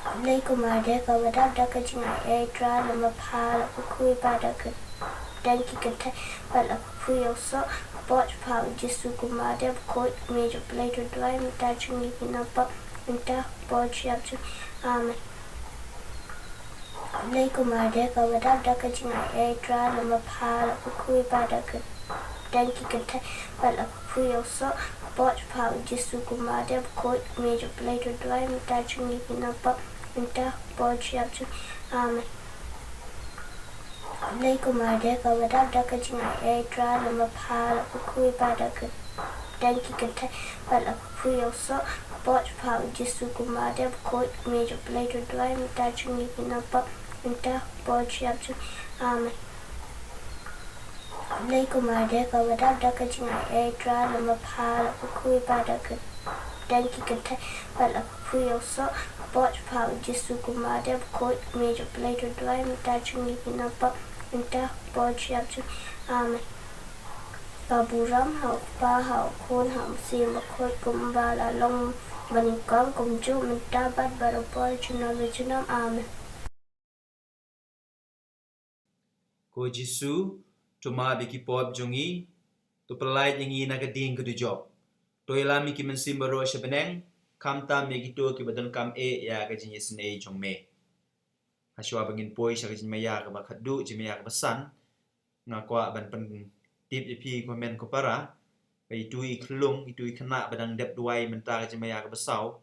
Kublai Kumaria Kawada Daka Jingai Edra Lamapa Lapukui Badaka Danki Kate Balapuyo So Bot Pow Jisu Kumaria Court Major Plato Dry Mitaching Pinapa Inta Bot Yaptu Amen. Kublai Kumaria Kawada Daka Jingai Edra Lamapa Lapukui Badaka Danki Kate Balapuyo So Bot Pow Jisu Kumaria Court Major Plato Dry Mitaching Pinapa Inta Bot Yaptu Amen. Kublai Kumaria Kawada Daka Jingai Edra Lamapa Lapukui Badaka Danki Kate Balapuyo So Bot Pow Jisu Kumaria Court Major Plato Dry Mitaching Pinapa Inta Bot Yaptu Amen. Kublai Kumaria Kawada Daka Jingai Edra Lamapa Lapukui Badaka Danki Kate Balapuyo So Bot Pow Jisu Kumaria Court Major Plato Dry Mitaching Pinapa Inta Bot Yaptu Amen. Baburam Hau Pa Hau Khôn Hau Sim Khoi Kumbala Long Banikam Kumju Minta Bat Barapol Chunam Vichunam Amen. Ko Jisu tuma biki pop jungi to pelai yangi na gading ke job to ilami ki mensim baro sebeneng kam ta me gitu ki badan kam ya ka jingi sne jong me haswa bangin poi sa jin maya ka bakadu jin maya ka basan ngakwa ban pen tip ipi komen ko para itu iklung itu ikena badang dep duai menta ka jin maya ka basau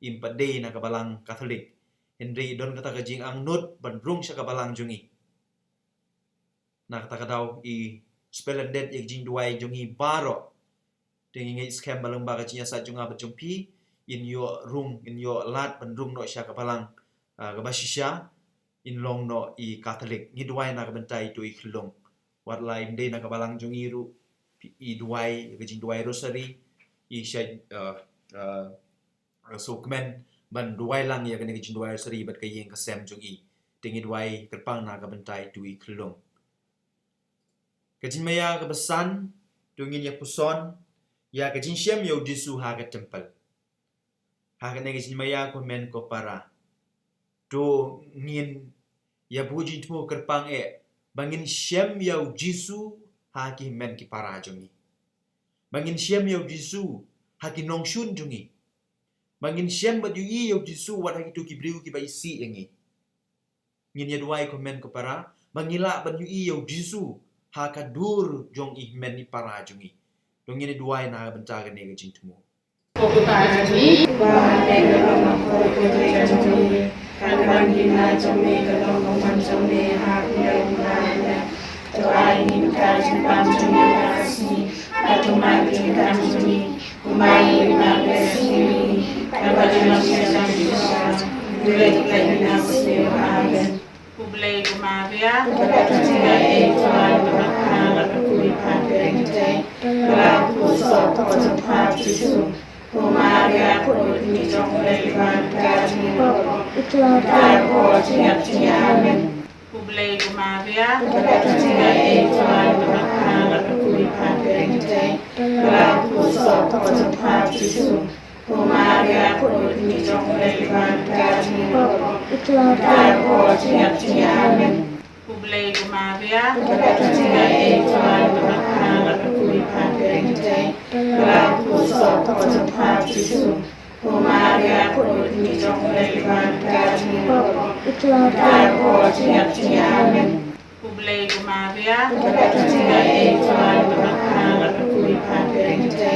impade na ka balang Katolik Henry don kata ka jing ang nut ban rung sa ka balang jungi na kata daw i splendid ik jing duai jungi baro dengan ngai scam balang baga cinya sa junga bajumpi in yo room in yo lat ban room no sya kapalang gabasisya in long no i Katolik ngi duai na kabentai tu i klong wat lain de na kapalang jungi ru i duai jing duai rosary i sya sokmen ban duai lang ya kan jing duai rosary bat kayeng kasem jungi dengan duai terpang na kabentai tu i klong kajin maya kebesan tungin ya puson ya kajin syam ya udisu ha ke tempel ha ke kajin maya ko men ko para do ngin ya bujin tu kerpang bangin syam ya udisu ha ki men ki para jungi bangin syam ya udisu ha ki nongshun jungi bangin syam ba jungi ya udisu wat ha ki tu ki briu ki ba isi yangi ngin ya duai ko men ko para bangila ban yu ya udisu haka dur jong ihmen ni para jungi dong ini dua na bentaga nega jintumu Kokutani bahane galama kokutani kalbangina jome galama manjome haknya umane to ainin kajin panjumi asni atumati kanjumi umai nagesi kalbangina jami dule kalbangina sne amen. Kublai Kumaria Kawada Jingai Edra Lamapa Lapukui Badaka Danki Kate Jisu Kumaria Court Major Plato Dry Mitaching Pinapa Inta Bot Yaptu Amen. Kublai Kumaria, Tigai Tuan Bakala Kui Pakente, Laku Soto Jumpa Jisu, Kumaria Kuni Jong Levan Kani Popo, Daipo Tiap Tiamen, Kublai Kumaria, Tigai Tuan Bakala Kui Pakente, Laku Soto Jumpa Jisu, Kumaria Kuni Jong Levan Kani Popo, Daipo Tiap Tiamen, Kublai Kumaria, Tigai Tuan Bakala Kui Pakente,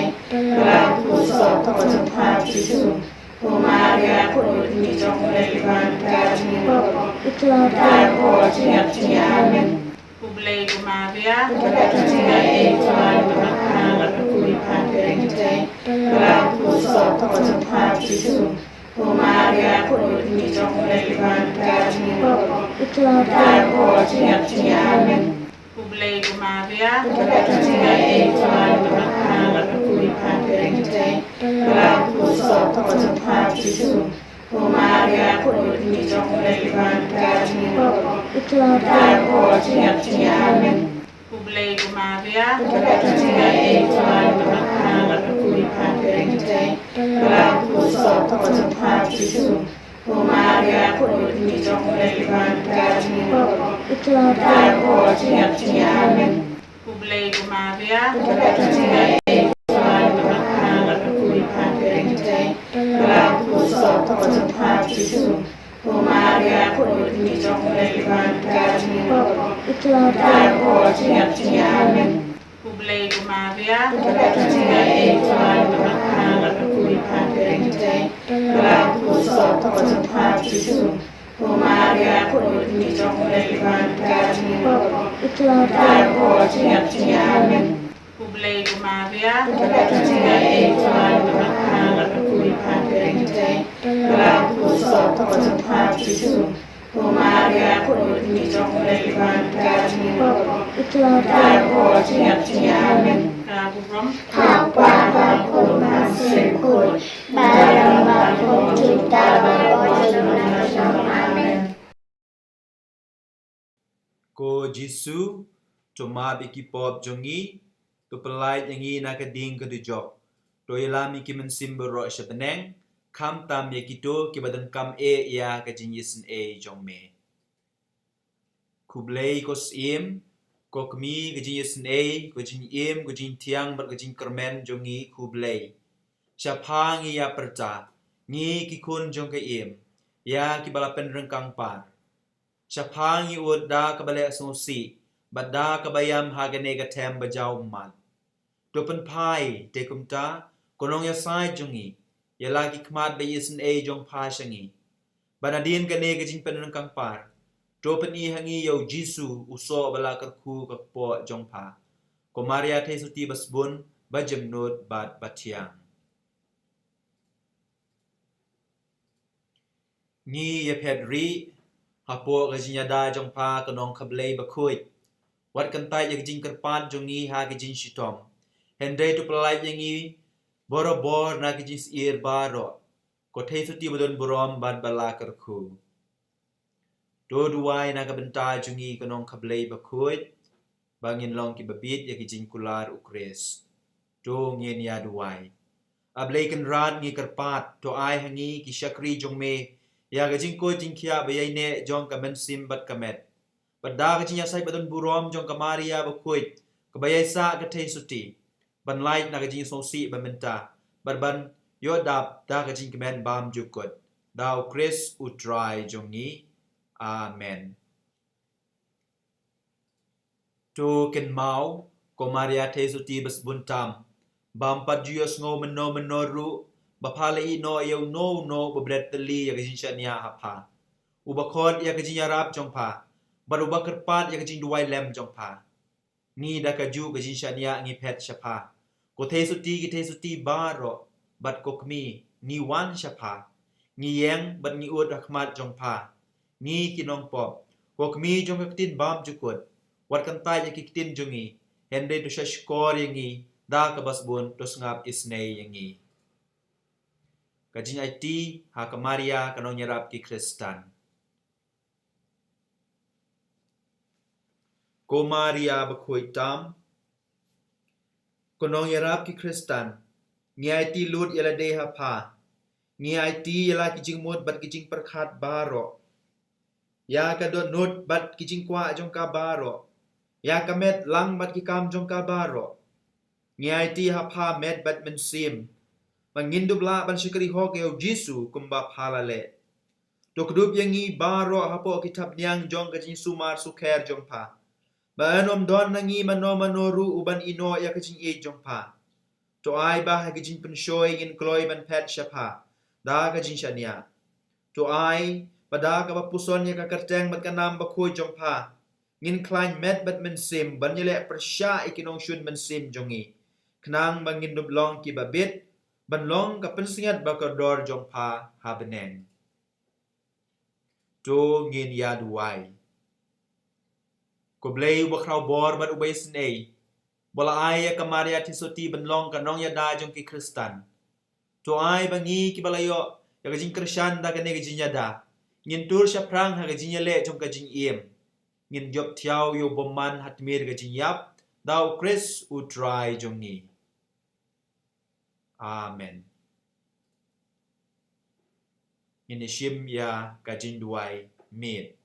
Laku Soto Jumpa Jisu, Kumaria Kuni Jong Levan Kani Popo, Daipo Tiap Tiamen, Kublai Kumaria, Tigai Tuan Bakala Kui Pakente, Laku Soto Jumpa Jisu, Kumaria Kuni Jong Levan Kani Popo, Daipo Tiap Tiamen, Kublai Kumaria, Tigai Tuan Bakala Kui Pakente, Laku Soto Jumpa Jisu, Kumaria Kuni Jong Levan Kani Popo, Daipo Tiap Tiamen, Kublai Kumaria, Tigai Tuan Bakala Kui Pakente, Laku Soto Jumpa Jisu, Kumaria Kuni Jong Levan Kani Popo, Daipo Tiap Tiamen, Kublai Kumaria, Tigai Tuan Bakala Kui Pakente, Laku Soto Jumpa Jisu, Kumaria Kuni Jong Levan Kani Popo, Daipo Tiap Tiamen, Kublai Kumaria, Tigai Tuan Bakala Kui Pakente, Laku Soto Jumpa Jisu, Kumaria Kuni Jong Levan Kani Popo, Daipo Tiap Tiamen, Kublai Kumaria, Tigai Tuan Bakala Kui Pakente, Laku Soto Jumpa Jisu, Kumaria Kuni Jong Levan Kani Popo, Daipo Tiap Tiamen, Kaburam, Hapa Kumasikul, Barang Bakung Kita Bakung Amen. Ko Jisu, Cuma Biki Pop Jongi, Tu Pelai Yangi Nakading Kedujok, To Yalami Kimen Simbero Shabaneng, Kam Tam Yakito, Kibadan Kam Ya Kajin Yisen Jongme. Kublai Kos Im, Kokmi Kajin Yisen Kajin Im, Kajin Tiang, Kajin Kermen Jongi Kublai. Siapang Ya Perta, Ni Kikun Jongka Im, Ya Kibalapen Rengkang Par. Siapang Iud Da Kabale Asonsi, Bada Kabayam Hagane Gatem Bajau Man. Dopen Pai, Tekumta, Konong Yasai Jongi, Yalagi Kmat Bayisen Jong Pa Shangi. Banadin Gane Gajin Penrengkang Par. Dopen Hangi Yo Jisu, Uso Balakarku Kakpo Jong Pa. Komaria Tesuti Basbun, Bajem Nod Bad Batiang. Ni Yapedri, Hapo Gajinyada Jong Pa Kanong Kablay Bakuit. Wat Kantai Yagjin Karpat Jongi Hagajin Shitom. Hendai tu pelai Yangi, Boro-bor Nagajin Sir Baro. Kote Suti Badon Burom Bad Balakarku. Do duai Nagabenta Jongi Kanong Kablay Bakuit. Bangin long kibabit Yagjin Kular Ukres. Do ngien ya duai. Ablay kan rad ngi karpat to ai hangi ki Shakri Jongme. Ya gajing ko jingkia bayay ne jong kamen sim bat kamet. Pada gajing yasay badon burom jong kamaria bakuit. Kabayay sa gatay suti. Ban light na gajing sosi bamenta. Barban yodap da gajing kamen bam jukot. Daw Chris utray jong ni. Amen. To ken mau komaria te suti bas buntam. Bam padjuyos ngo menoru. Bapalai no yaw no babret tali ya gajin siya niya hapa. Ubakod ya gajin yarap jong pa. Baru bakerpat ya gajin duway lem jong pa. Ni da kaju gajin siya niya ngi pet siya pa. Ko te suti baro. Bat kokmi ni wan siya pa. Ni yang bat ni ud rakmat jong pa. Ni kinong pop. Kokmi jong kaktin bam jukut. Wat kantay ya kikitin jongi. Hende to siya skor yangi. Da kabasbun tos ngap isnay yangi. Kajin IT ha kamaria kanong nyarap ki Kristan. Ko Maria bakoi tam. Konong yarap ki Kristan. Ngiai ti lut yala deha pa. Ngiai ti yala kijing mut bat kijing perkhat baro. Ya kadot nut bat kijing kwa jong ka baro. Ya kamet lang bat kikam jong ka baro. Ngiai ti hapa met bat mensim. Mangindub la ban syukri hok yau Jisu kumba palale. Dokudup yangi baro hapo kitab nyang jong kajing sumar suker jong pa. Banom don nangi manoru uban ino ya kajing e jong pa. To ai bah kajing penshoy ngin kloy ban pet syapa. Da kajing syania. To ai pada ka bapuson ya ka kerteng bat kanam bakoi jong pa. Ngin klain met bat mensim ban yele persya ikinong syun mensim jongi. Kenang bangin dublong ki babit ban long ka pensingat bakador jong pa habeneng. To ngin ya duai. Ko blei bakrau bor bat ubay snei. Bola ai ka Maria tisoti ban long ka nong ya da jong ki Kristan. To ai bangi ki balayo ya kajing Kristan da kane kajing yada. Ngin tur sya prang ha kajing yale jong kajing iem. Ngin job tiaw yo boman hatmir kajing yap. Dau Kris utrai jong ni. Amen. Ngin isyim ya kajing duai mit.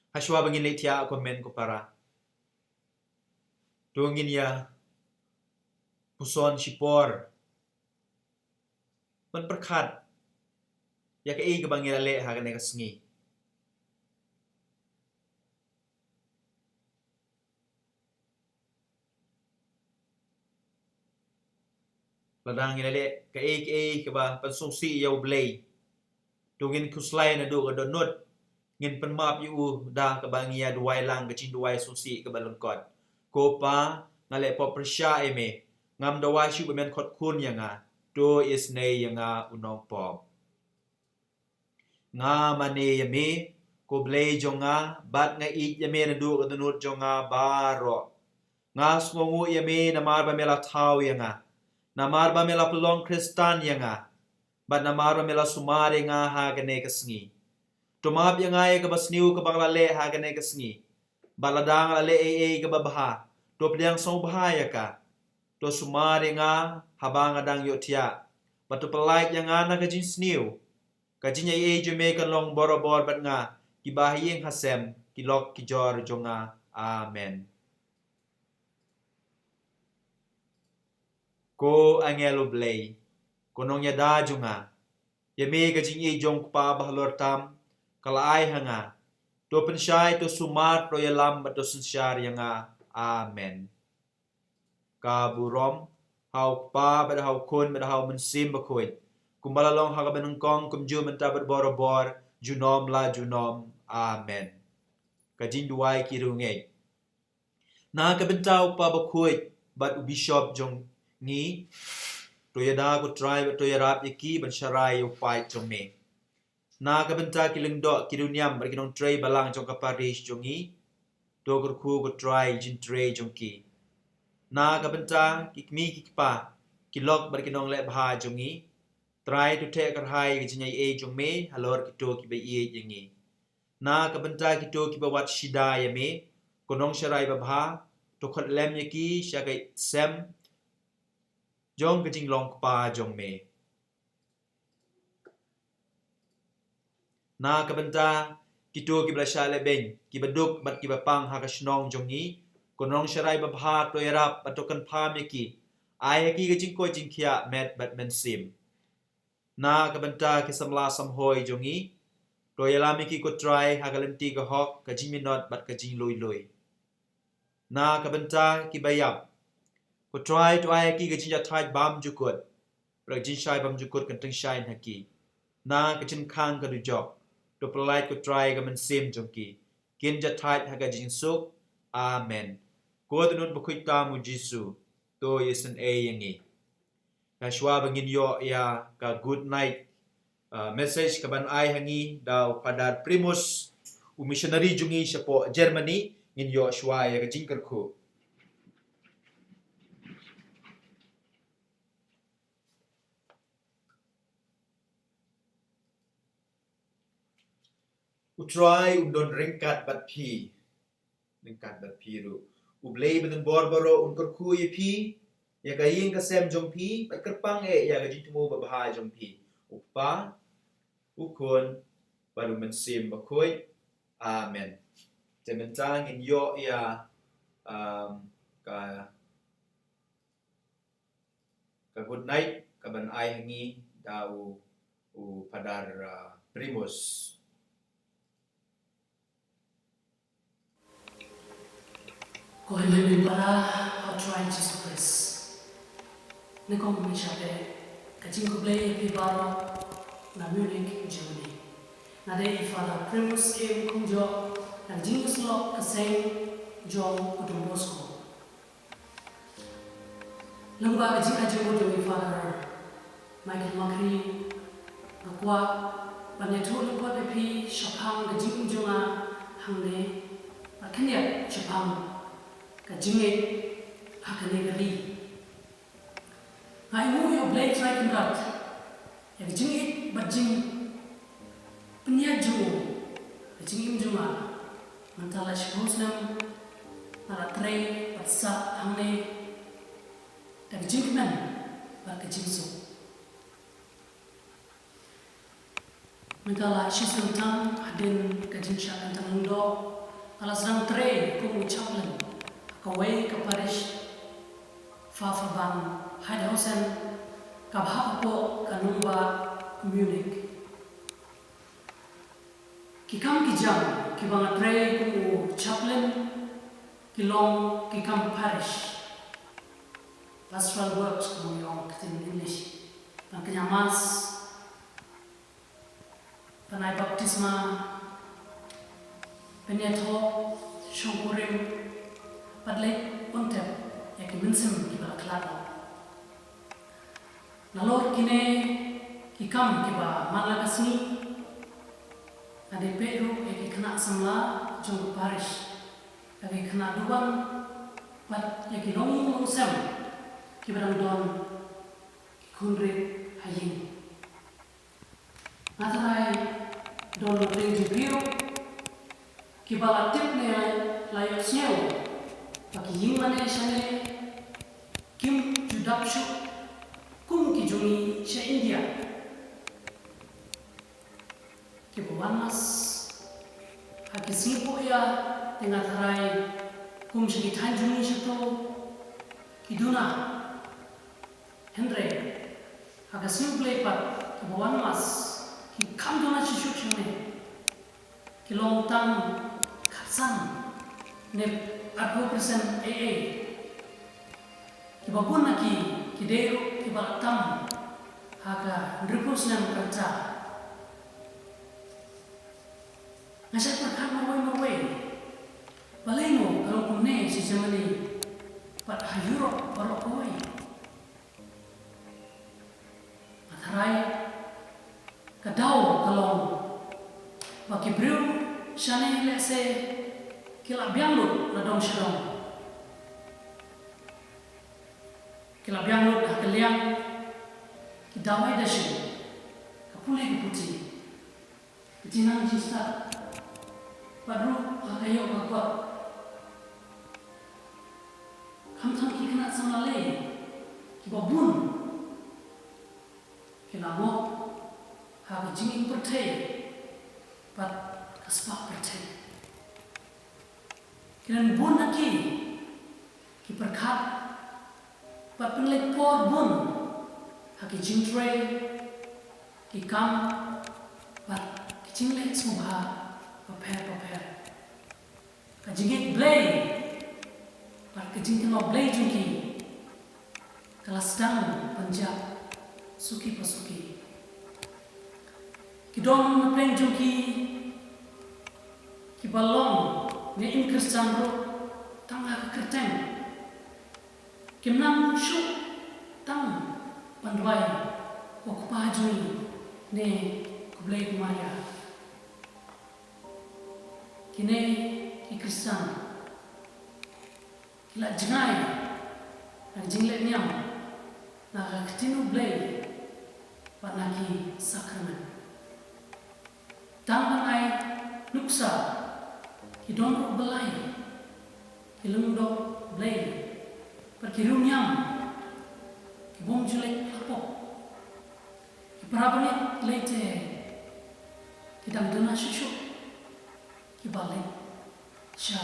Haswa bangin leitia komen ko para. Tungin ya puson sipor. Man perkat. Ya ka i ka bangin ale ha ka negasngi. Ladang ilale ka i ka ba pansungsi yaw blay. Tungin kuslay na do ka donut. Ngin penmap yu dah ka bangia duai lang kacing duai susi ka balengkot. Ko pa ngale po persya eme ngam dawai syu bemen khot kun yanga do isnei yanga unong pop. Nga mane yame ko blay jonga bat nga it yame na do ka donut jonga baro. Nga smongu yame namar ba mela tau yanga. Namar ba mela pelong Kristan yanga. Bat namar ba mela sumare nga ha kane kasngi. Tumap yang ay kabasniw kabang lale ha ganay kasngi. Baladang lale ay kababaha. To pediang song bahaya ka. To sumari nga habang adang yotia. Batu pelait yang ana kajing sniw. Kajing ay jume kalong borobor bat nga. Kibahiyeng hasem kilok kijor jonga. Amen. Ko angelo blay. Konong yada jonga. Yame kajing ay jong pa bahalor tam. Kalai hanga. To pensyai to sumat to yalam to sensyar yanga. Amen. Kaburom. Hau pa bada hau kun bada hau mensim bakuit. Kumbalalong haka benengkong kumju mentabat borobor. Junom la junom. Amen. Kajing duai kirungay. Na kabentau pa bakuit. Bat ubishop jong ni. To yada ko try to yarap yaki bansyarai upay jong me. Na kabenta kilengdok kidunyam berkinong tray balang jong kaparish jongi. Do kurku ko try jin tray jongki. Na kabenta kikmi kikpa kilok berkinong le bha jongi. Try to take karhai kijinyay e jong me halor kito kiba iye jongi. Na kabenta kito kiba wat shida yame. Konong syarai babha to khot lem yaki syakai sem. Jong kajing long kpa jong me. Na kabenta kito kibla syale beng kibaduk bat kibapang hakasnong jongi konong syarai babha to yarap batokan pham yaki ai ki kajing ko jingkia met bat mensim. Na kabenta kisamla samhoy jongi to yalami ki ko try hagalenti ka hok kajing minot bat kajing loy. Na kabenta kibayap ko try to ai ki kajing yatai bam jukut prajin syai bam jukut kanteng syai haki. Na kajing khang kadujok to pelait ko try ka mensim jongki. Kin jatait haga jinsuk. Amen. Ko tunut bukuit tamu Jisu. To yesen e yangi. Kashwa bangin yo ya ka good night message kaban ay hangi daw padar primus missionary jungi siya po Germany ngin yo shwa ya ka jingkar ko. utrai undon ringkat bat pi ru ublei benun borboro unkor kui pi ya gayin kasem jong pi bat kerpang ya gajin tumu babah jong pi upa ukun baru mensim bakoi amen cementang in yo ya ka good night kaban ai hangi dau padar primus. Kau lebih parah, kau try Jesus Christ. Nekong mencapai kacing kublai di baru na Munich, Germany. Nade ifada primus kumjo na Jesus lo kaseng jong udung Moscow. Lembah kacing aja udung ifada Michael Macri ngakwa banyak tu lembah bepi shapang kacing ujunga hangde makanya shapang kajinge hakane gali ngai mu yo blade try kendat ya kajinge bajing penyaju kajinge juma mantala shposnam ala tre patsa hangne kajinge man ba kajingso mantala shisam tam hadin kajing sha antang mundo ala sang tre ku chaplan kawai kaparish fafabang hadhausen kabhapo kanumba Munich kikam kijam kibang atre ku chaplain kilong kikam parish pastoral works kumuyong in English pangkanya mas panay baptisma penyeto shongkurim padlek untep ya kimensim kiba klado nalor kine kikam kiba malakasni ade peru ya kikena samla jong parish ya kikena duan pat ya kilong musem kibarang don kikunre haying natarai don leng jubiru kiba tip ne layak siau Pagi ying mana shane kim judapshu kum ki jungi sha India ki bawanas haki sipo ya dengan tarai kum shi tanjungi shito kiduna Henry haka simple pat ki bawanas ki kamdona shishu shane ki long tang katsan ne 40% AA. Kiba pun lagi kidero kiba tam haka ripus yang kerja. Ngasih perkan mawai. Balengo kalau kunne si Germany pat ha Europe baru koi. Matarai kadau kalau bagi beliau shane lese kila bianglut na dong shadong kila bianglut na kaliang kidawai dashi kapule kiputi kitinang jista padru hakayo kakwa kamtang kikena samlale kibabun kila mo haka jingin pertai pat kaspa pertai kinan bun lagi kiperkat pat penlek por bun haki jingtre kikam pat kicinglet subha paper kajingit blay pat kajing kena blay jungki kelas dang Punjab suki pasuki kidong pleng jungki kibalong ne in Kristen ro tangga kerteng kimnam shu tang pandwai okupajui ne kublai kumaya kine ki Kristen kila jengai na jingle niam na ketinu blai panaki sakramen tangan ai nuksa ki don belai ki lung do blai per ki runyam ki bom julek apo ki parabane lete ki dam dona shushu ki balik sha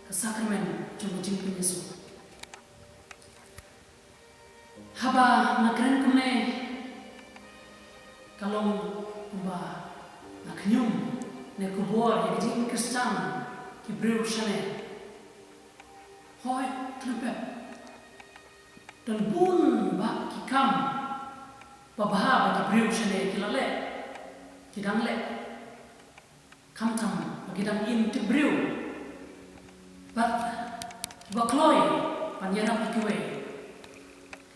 ke sakramen jumbo jingpin Yesus haba nakren kumne kalong ba naknyum ne kubor ye jing Kristan ki breu shane hoi trupe dan bun ba ki kam ba ba ki breu shane ki lale ki dang le kam tam ba ki dang in ti breu ba ki ba kloi pan yara ki we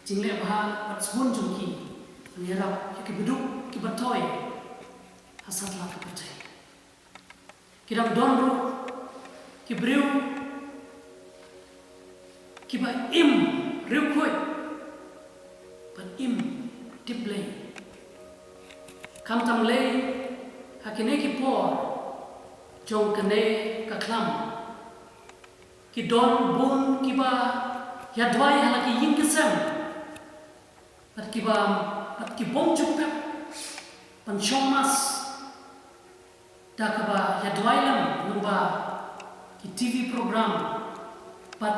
jing le ba pat bun jung ki yara ki beduk ki batoy hasad la ki percaya ki dang donru ki breu ki ba im reu khoi ban im tiplay kam tam le hakine ki por jong kane ka klam ki don bun ki ba yadwai hala ki yin kisam pat ki bom chuk pep pan shomas da ka ba yadwai lam numba ki TV program pat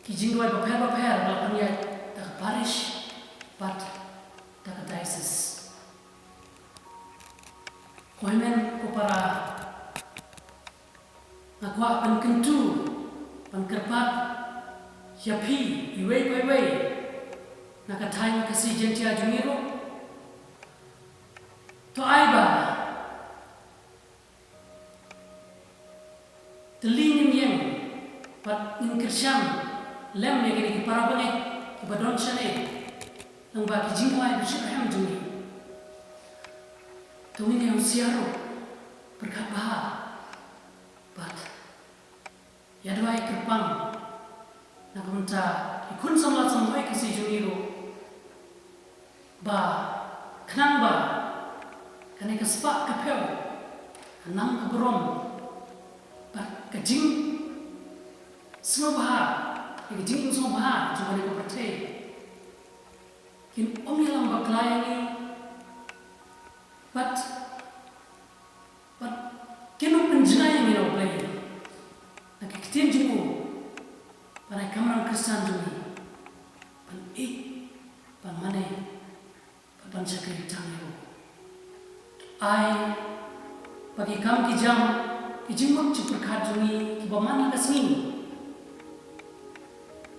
ki jingwai ba pher la panya da ka parish pat da ka diocese koimen ko para nakwa pan kentu pan kerpat yapi iwei nakatanya kasi jentia jungiro to aiba telingin yang pat ingkersyam lem ne gini ki parabane ki badon shane nang ba ki jingwai bi shirham jungi to ni usiaro berkat bah pat yadwai kerpang nakamta ikun samla samwai kasi jungiro ba kenang ba kane kaspa kapel anang kabrom ba kajing semua bah kajing semua bah cuma ni kapate kin om yalang baklaya ni but kinu penjenayang ni no play nak kitin jumu para kamran Kristen jumi pan pan mane pan sakri tangyo ai bagi kam ki jam ki jingmuk ci perkat jumi ki bamani kasni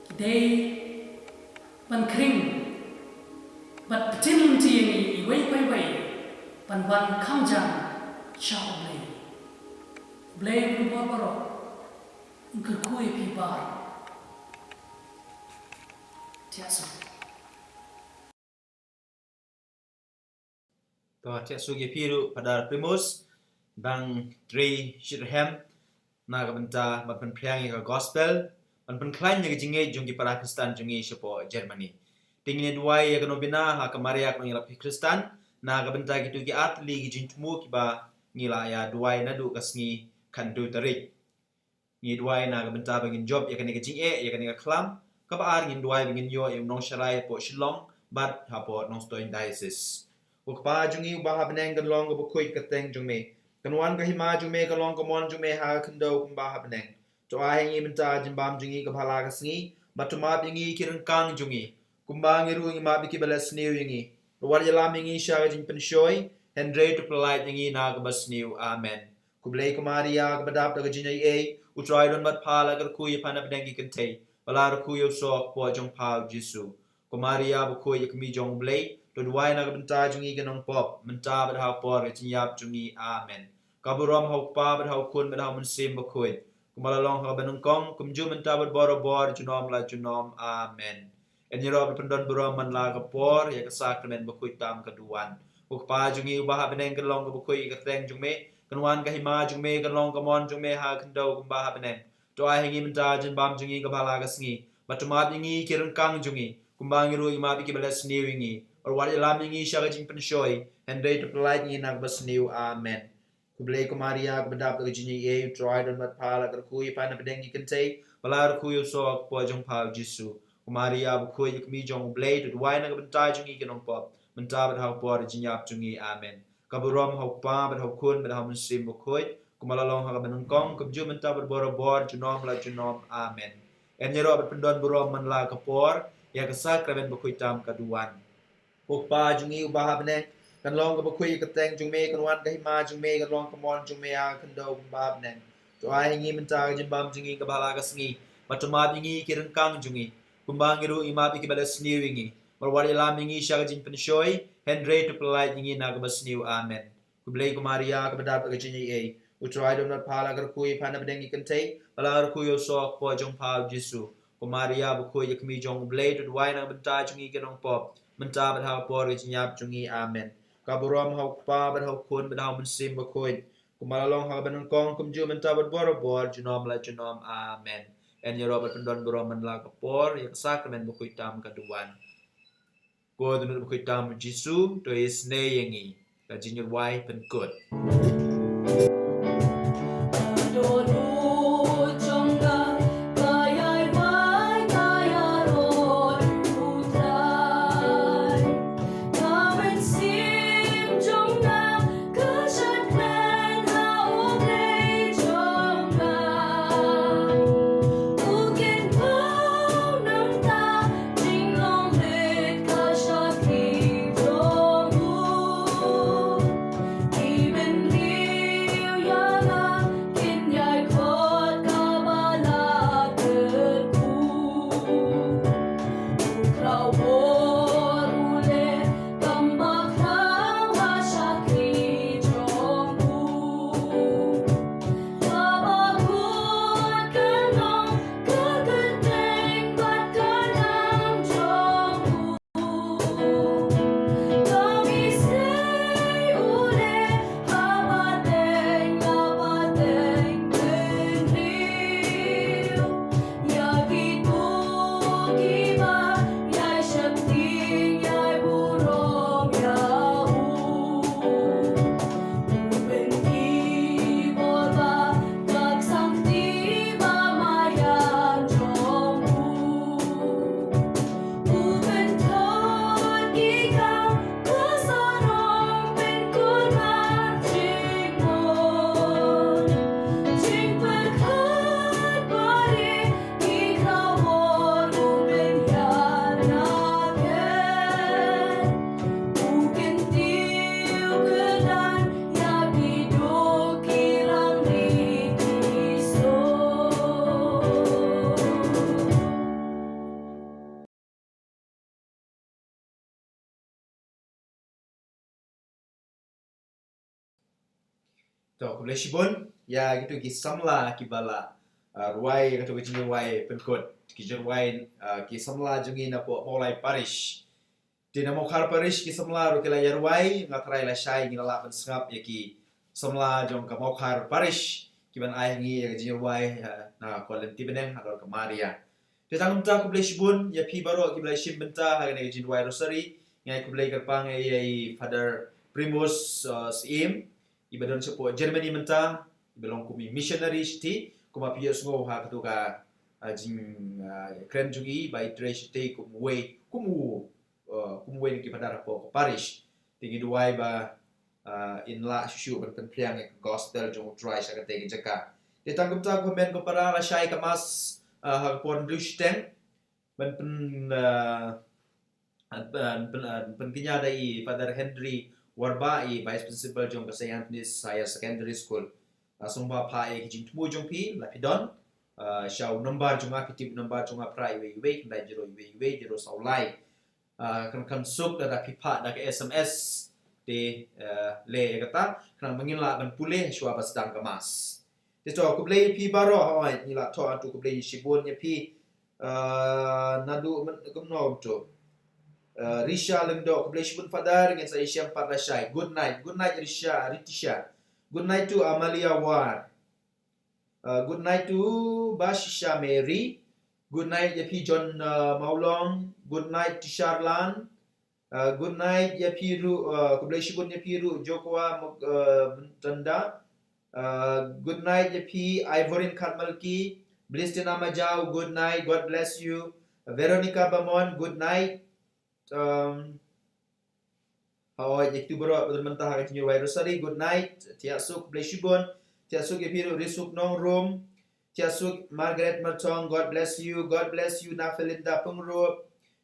ki dei pan kring pat tin ti ni wei pan ban kam jam chao blei ku baro ngker kui pi bar tiasu to tiasu ge piru pada primus bang Dre Shirham na ga benta ban priang ga gospel ban klain ga jinge jungi para Kristen jungi sipo Germany tingni duai ya nobina ha kamaria ko ngira Kristen na ga benta gitu gi atli gi jintmu ki ba ngila ya duai na du kasngi kandu tarik ni duai na ga benta bangin job ya kan ga jinge ya kan ga klam ka ba ar ngin duai bangin yo em nong sharai po shilong bat ha po nong stoin diocese uk pa jungi ba ha beneng ga long ga koi ka teng jung me kanwan ga hima jung me ga long ga mon jung me ha kando kum ba ha beneng to a hengi benta jin bam jungi ga phala ga sngi batuma bingi kiran kang jungi kumba ngiru ngi ma biki balas new yingi war ya lam ngi sha jin pen shoy Henry to polite ngi na ga bas new amen kublei kumaria ga badap ga jin ai utrai don bat phala ga kuy panap dengi kente bala ku yo so po jong pa Jesu kumaria bu kuy mi jong blei to duai na ga benta jungi ga nong pop menta ba ha por ga jin yap jungi amen kaburam hok pa ba ha kun ba ha mun sim ba kuy kumala long ha banung kong kumju menta ba bor junom la junom amen en yero pendon buram man la ga por ya ga sakramen ba kuy tam kaduan uk pa jungi ba ha beneng ga long ga kuy ga teng jung me kanwan ga hima jung me ga long ga mon jung me ha kando ba ha beneng to ai hengi menta jin bam jungi ga bala ga sngi batuma bingi kiran kang jungi kumbangi ru ima biki balas ni wingi Orwat ilam ingi syaga jing penshoy. Hendai terpelai ingi nak besniu. Amen. Kublai ku Maria kubedap ke jinyi ye try don mat pala kerkui pana pedengi kentei. Balar kuyu sok po jong pau Jisu. Ku Maria bukui kmi jong blai tu duai nak bentai jungi kenong pop. Mentar hau po jinyap jungi. Amen. Kaburom hau pa bet hau kun bet hau muslim bukui. Kumalalong hau benengkong kubju mentar berbor junom la junom. Amen. En nyero bet pendon burom menla kapor. Ya kesak kraben bukui tam kaduan. Kupa jungi ubah beneng. Kan long ke bakui ke teng jung me kan wan ke hima jung me kan long ke mon jung me a kan do bab nen to ai ngi mentar jimbam jungi ke bala ke sengi matuma bingi ki rengkang jungi kumbang iru ima bi ke bala sni wingi marwari lam ngi sya jing penshoi Henry to pelai ngi na ke basniu. Amen. Ku blai ku Maria ke bedap ke jinyi e utrai do not pala ke kui pana bedengi kentei bala ku yo sok po jong pau Jisu. Ku Maria bu ku ye kmi jong blai to wai na bentai jungi ke nong pop mentar bet hau por ke jinyap jungi. Amen. Kaburam hau pa bet hau kun bet hau mensim bakoi. Kumalalong hau benengkong kumju mentar bet bor junom la junom. Amen. En yero bet pendon burom menla kapor yak sakramen bakoi tam kaduan. Ko dunut bakoi tam Jisu to is ne yengi. Ka jinyur wai pen kut. To ku blai shibun ya gitu ki samla ki bala ruai katu ke jinyu wai penkut ki jur wai ki samla jungi na po molai parish di na mokhar parish ki samla ru kila yarwai ngatrai la shai ngi la ban sngap ya ki samla jong ka mokhar parish ki ban ai ngi ya jinyu wai na ko lenti beneng hador ke Maria de tangum ta ku blai shibun ya pi baro ki blai shim benta ha ne jinyu wai rosary ngai ku blai kerpang ai Father Primus Sim ibadon sepo Germany menta belong kumi missionary city kuma pius ngo ha katuka jing kren jungi by trace te kumu ni ki padara po parish tingi duai ba in la shu ban priang gospel jong try sa kate jaka te tanggap ta komen ko para la shai kamas ha pon rusten ban pen kinya dai Father Henry Warbai Vice Principal jong ka St. Anthony's Higher Secondary School. Sumba pa e kijing tumu jong pi lapidon. Shaw number jong akitip number jong pra iwe ndai jero saulai. Kan suk da pipa da ke SMS de le kata kan mengila ban pulih shwa pas dang kemas. Te to ku blai pi baro hoi ni la to atu ku blai shibun ya pi nadu kumno to. Risha lengdo ku blai shibun Father dengan saya Syam Parashai. Good night Risha Ritisha. Good night to Amalia War. Good night to Bashisha Mary. Good night ya pi John Maulong. Good night to Charlan. Good night ya piru kublai shibun ya piru Jokwa Tanda. Good night ya pi Ivorin Katmalki. Blistina Majau, good night. God bless you. Veronica Bamon, good night. Hawai yaktu bro mentah hakat nyu Rosary, good night. Tiasuk kublai shibun. Tiasuk ya piru Risuk Nong Room. Tiasuk Margaret Mertong, God bless you. God bless you Nafelinda Pungrup.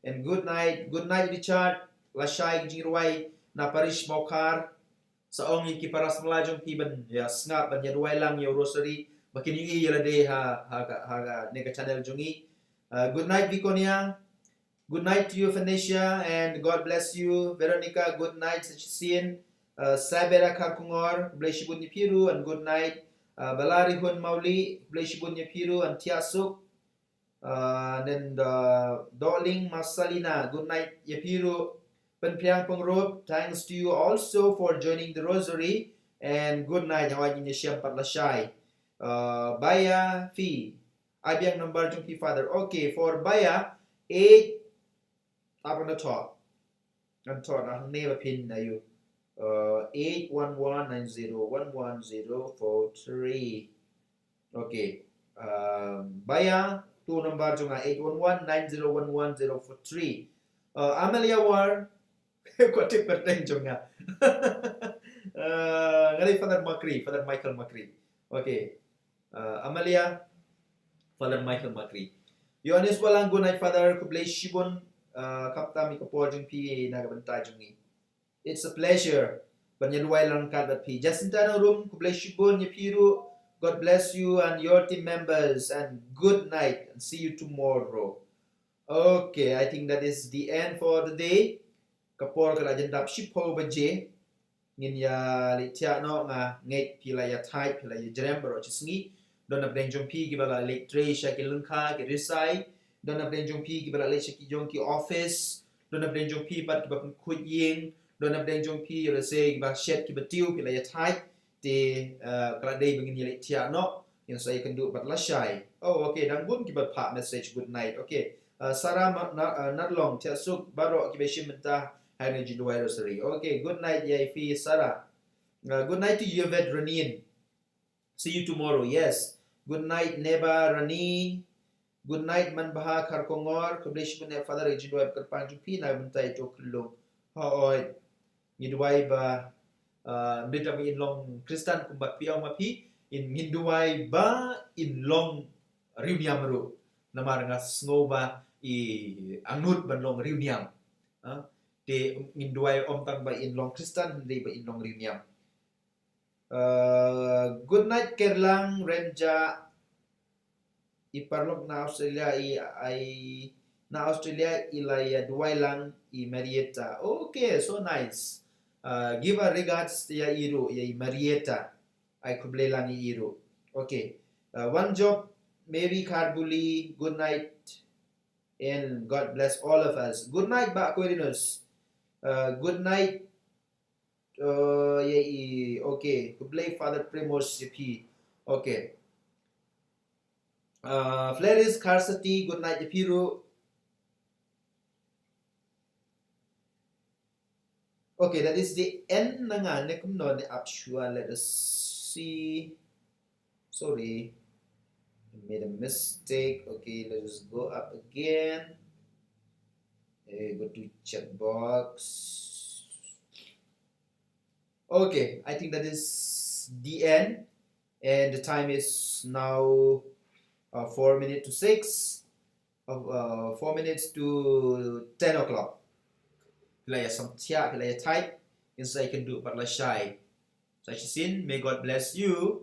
And good night Richard. Lashai Jirwai na Parish Mokar saong iki para semlajong piban ya snap ban yadwai lang yo Rosary makin yi yala de ha nega channel jungi. Good night Viconia, good night to you Phoenicia, and God bless you Veronica, good night Sachin, Sabera Kakungor Bleshibun Piru, and good night Balari Hun Mauli Bleshibun Piru and Tiasuk, and then Doling Masalina, good night Yapiru. Penpriang Pengrop, thanks to you also for joining the Rosary, and good night. Hawaii Nyeshiam Patlashai. Baya Fi. Abiang number jung Pi Father. Okay, for Baya 8 up on the top. On top, I never pin you. 81190111043. Okay. Baya 2 number jung 81190111043. Amelia War. Kau tip berteng jonga. Ngali Father Michael Macri. Okay. Amalia, Father Michael Macri. Yohanes walang good night Father kublai shibon kapta mi kapor jung pi nagabantai jungi. It's a pleasure. Banyaluai lang kadat pi. Jacinta no room kublai shibon yapiru. God bless you and your team members, and good night and see you tomorrow. Okay, I think that is the end for the day. Kapor kala jendap shipo baje ngin ya litia no nga ngait pila ya type pila ya jerem bro chisngi don na brenjong pi gibala lektre sha ki lungkha ki risai don na brenjong pi gibala le shaki jong ki office don na brenjong pi pat ki ba khut ying don na brenjong pi ya se giba shet ki batiu pila ya type te kala dei bengin ya litia no yang saya kendu pat lashai. Oh okay, dan bun ki ba pa message good night. Okay, Sarah not long tiasuk baro ki beshim mentah Energy Rosary. Okay, good night, Yaifi Sarah. Good night to Yvette Ranin. See you tomorrow. Yes. Good night, Neba Rani. Good night, Manbaha Karkongor. Kublish Bune Father Ejidwai Kerpanjupi na Buntai Jokulung. Hoy. Nidwai ba Bita in long Kristan kumbat piang mapi in Nidwai ba in long Riuniamru. Namaranga sngoba I angut ban long Riuniam. De induai om tang ba in long Kristan de ba in long Riuniam. Good night Kerlang Renja iparlok na Australia na Australia ilaya duai lang I Marietta. Okay, so nice. Give a regards ya Iru ya Marietta. I kublai lang Iru. Okay. One job Mary Karbuli. Good night and God bless all of us. Good night ba Aquarius. Good night. Okay. Kublai Father Primos CP. Okay. Flaris Carsity. Good night Yapiru. Okay, that is the end na nga nekum no ni Apshua. Let us see. Sorry, I made a mistake. Okay, let us go up again. Go to chat box. Okay, I think that is the end, and the time is now 4 minutes to 6. 4 minutes to 10 o'clock. Pilaya samtia, pilaya type, and so I can do but shy. Sachisin, may God bless you.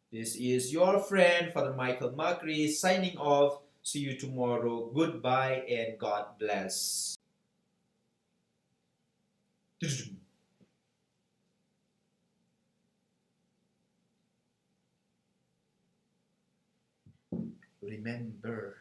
This is your friend, Father Michael Macri, signing off. See you tomorrow. Goodbye and God bless. Remember.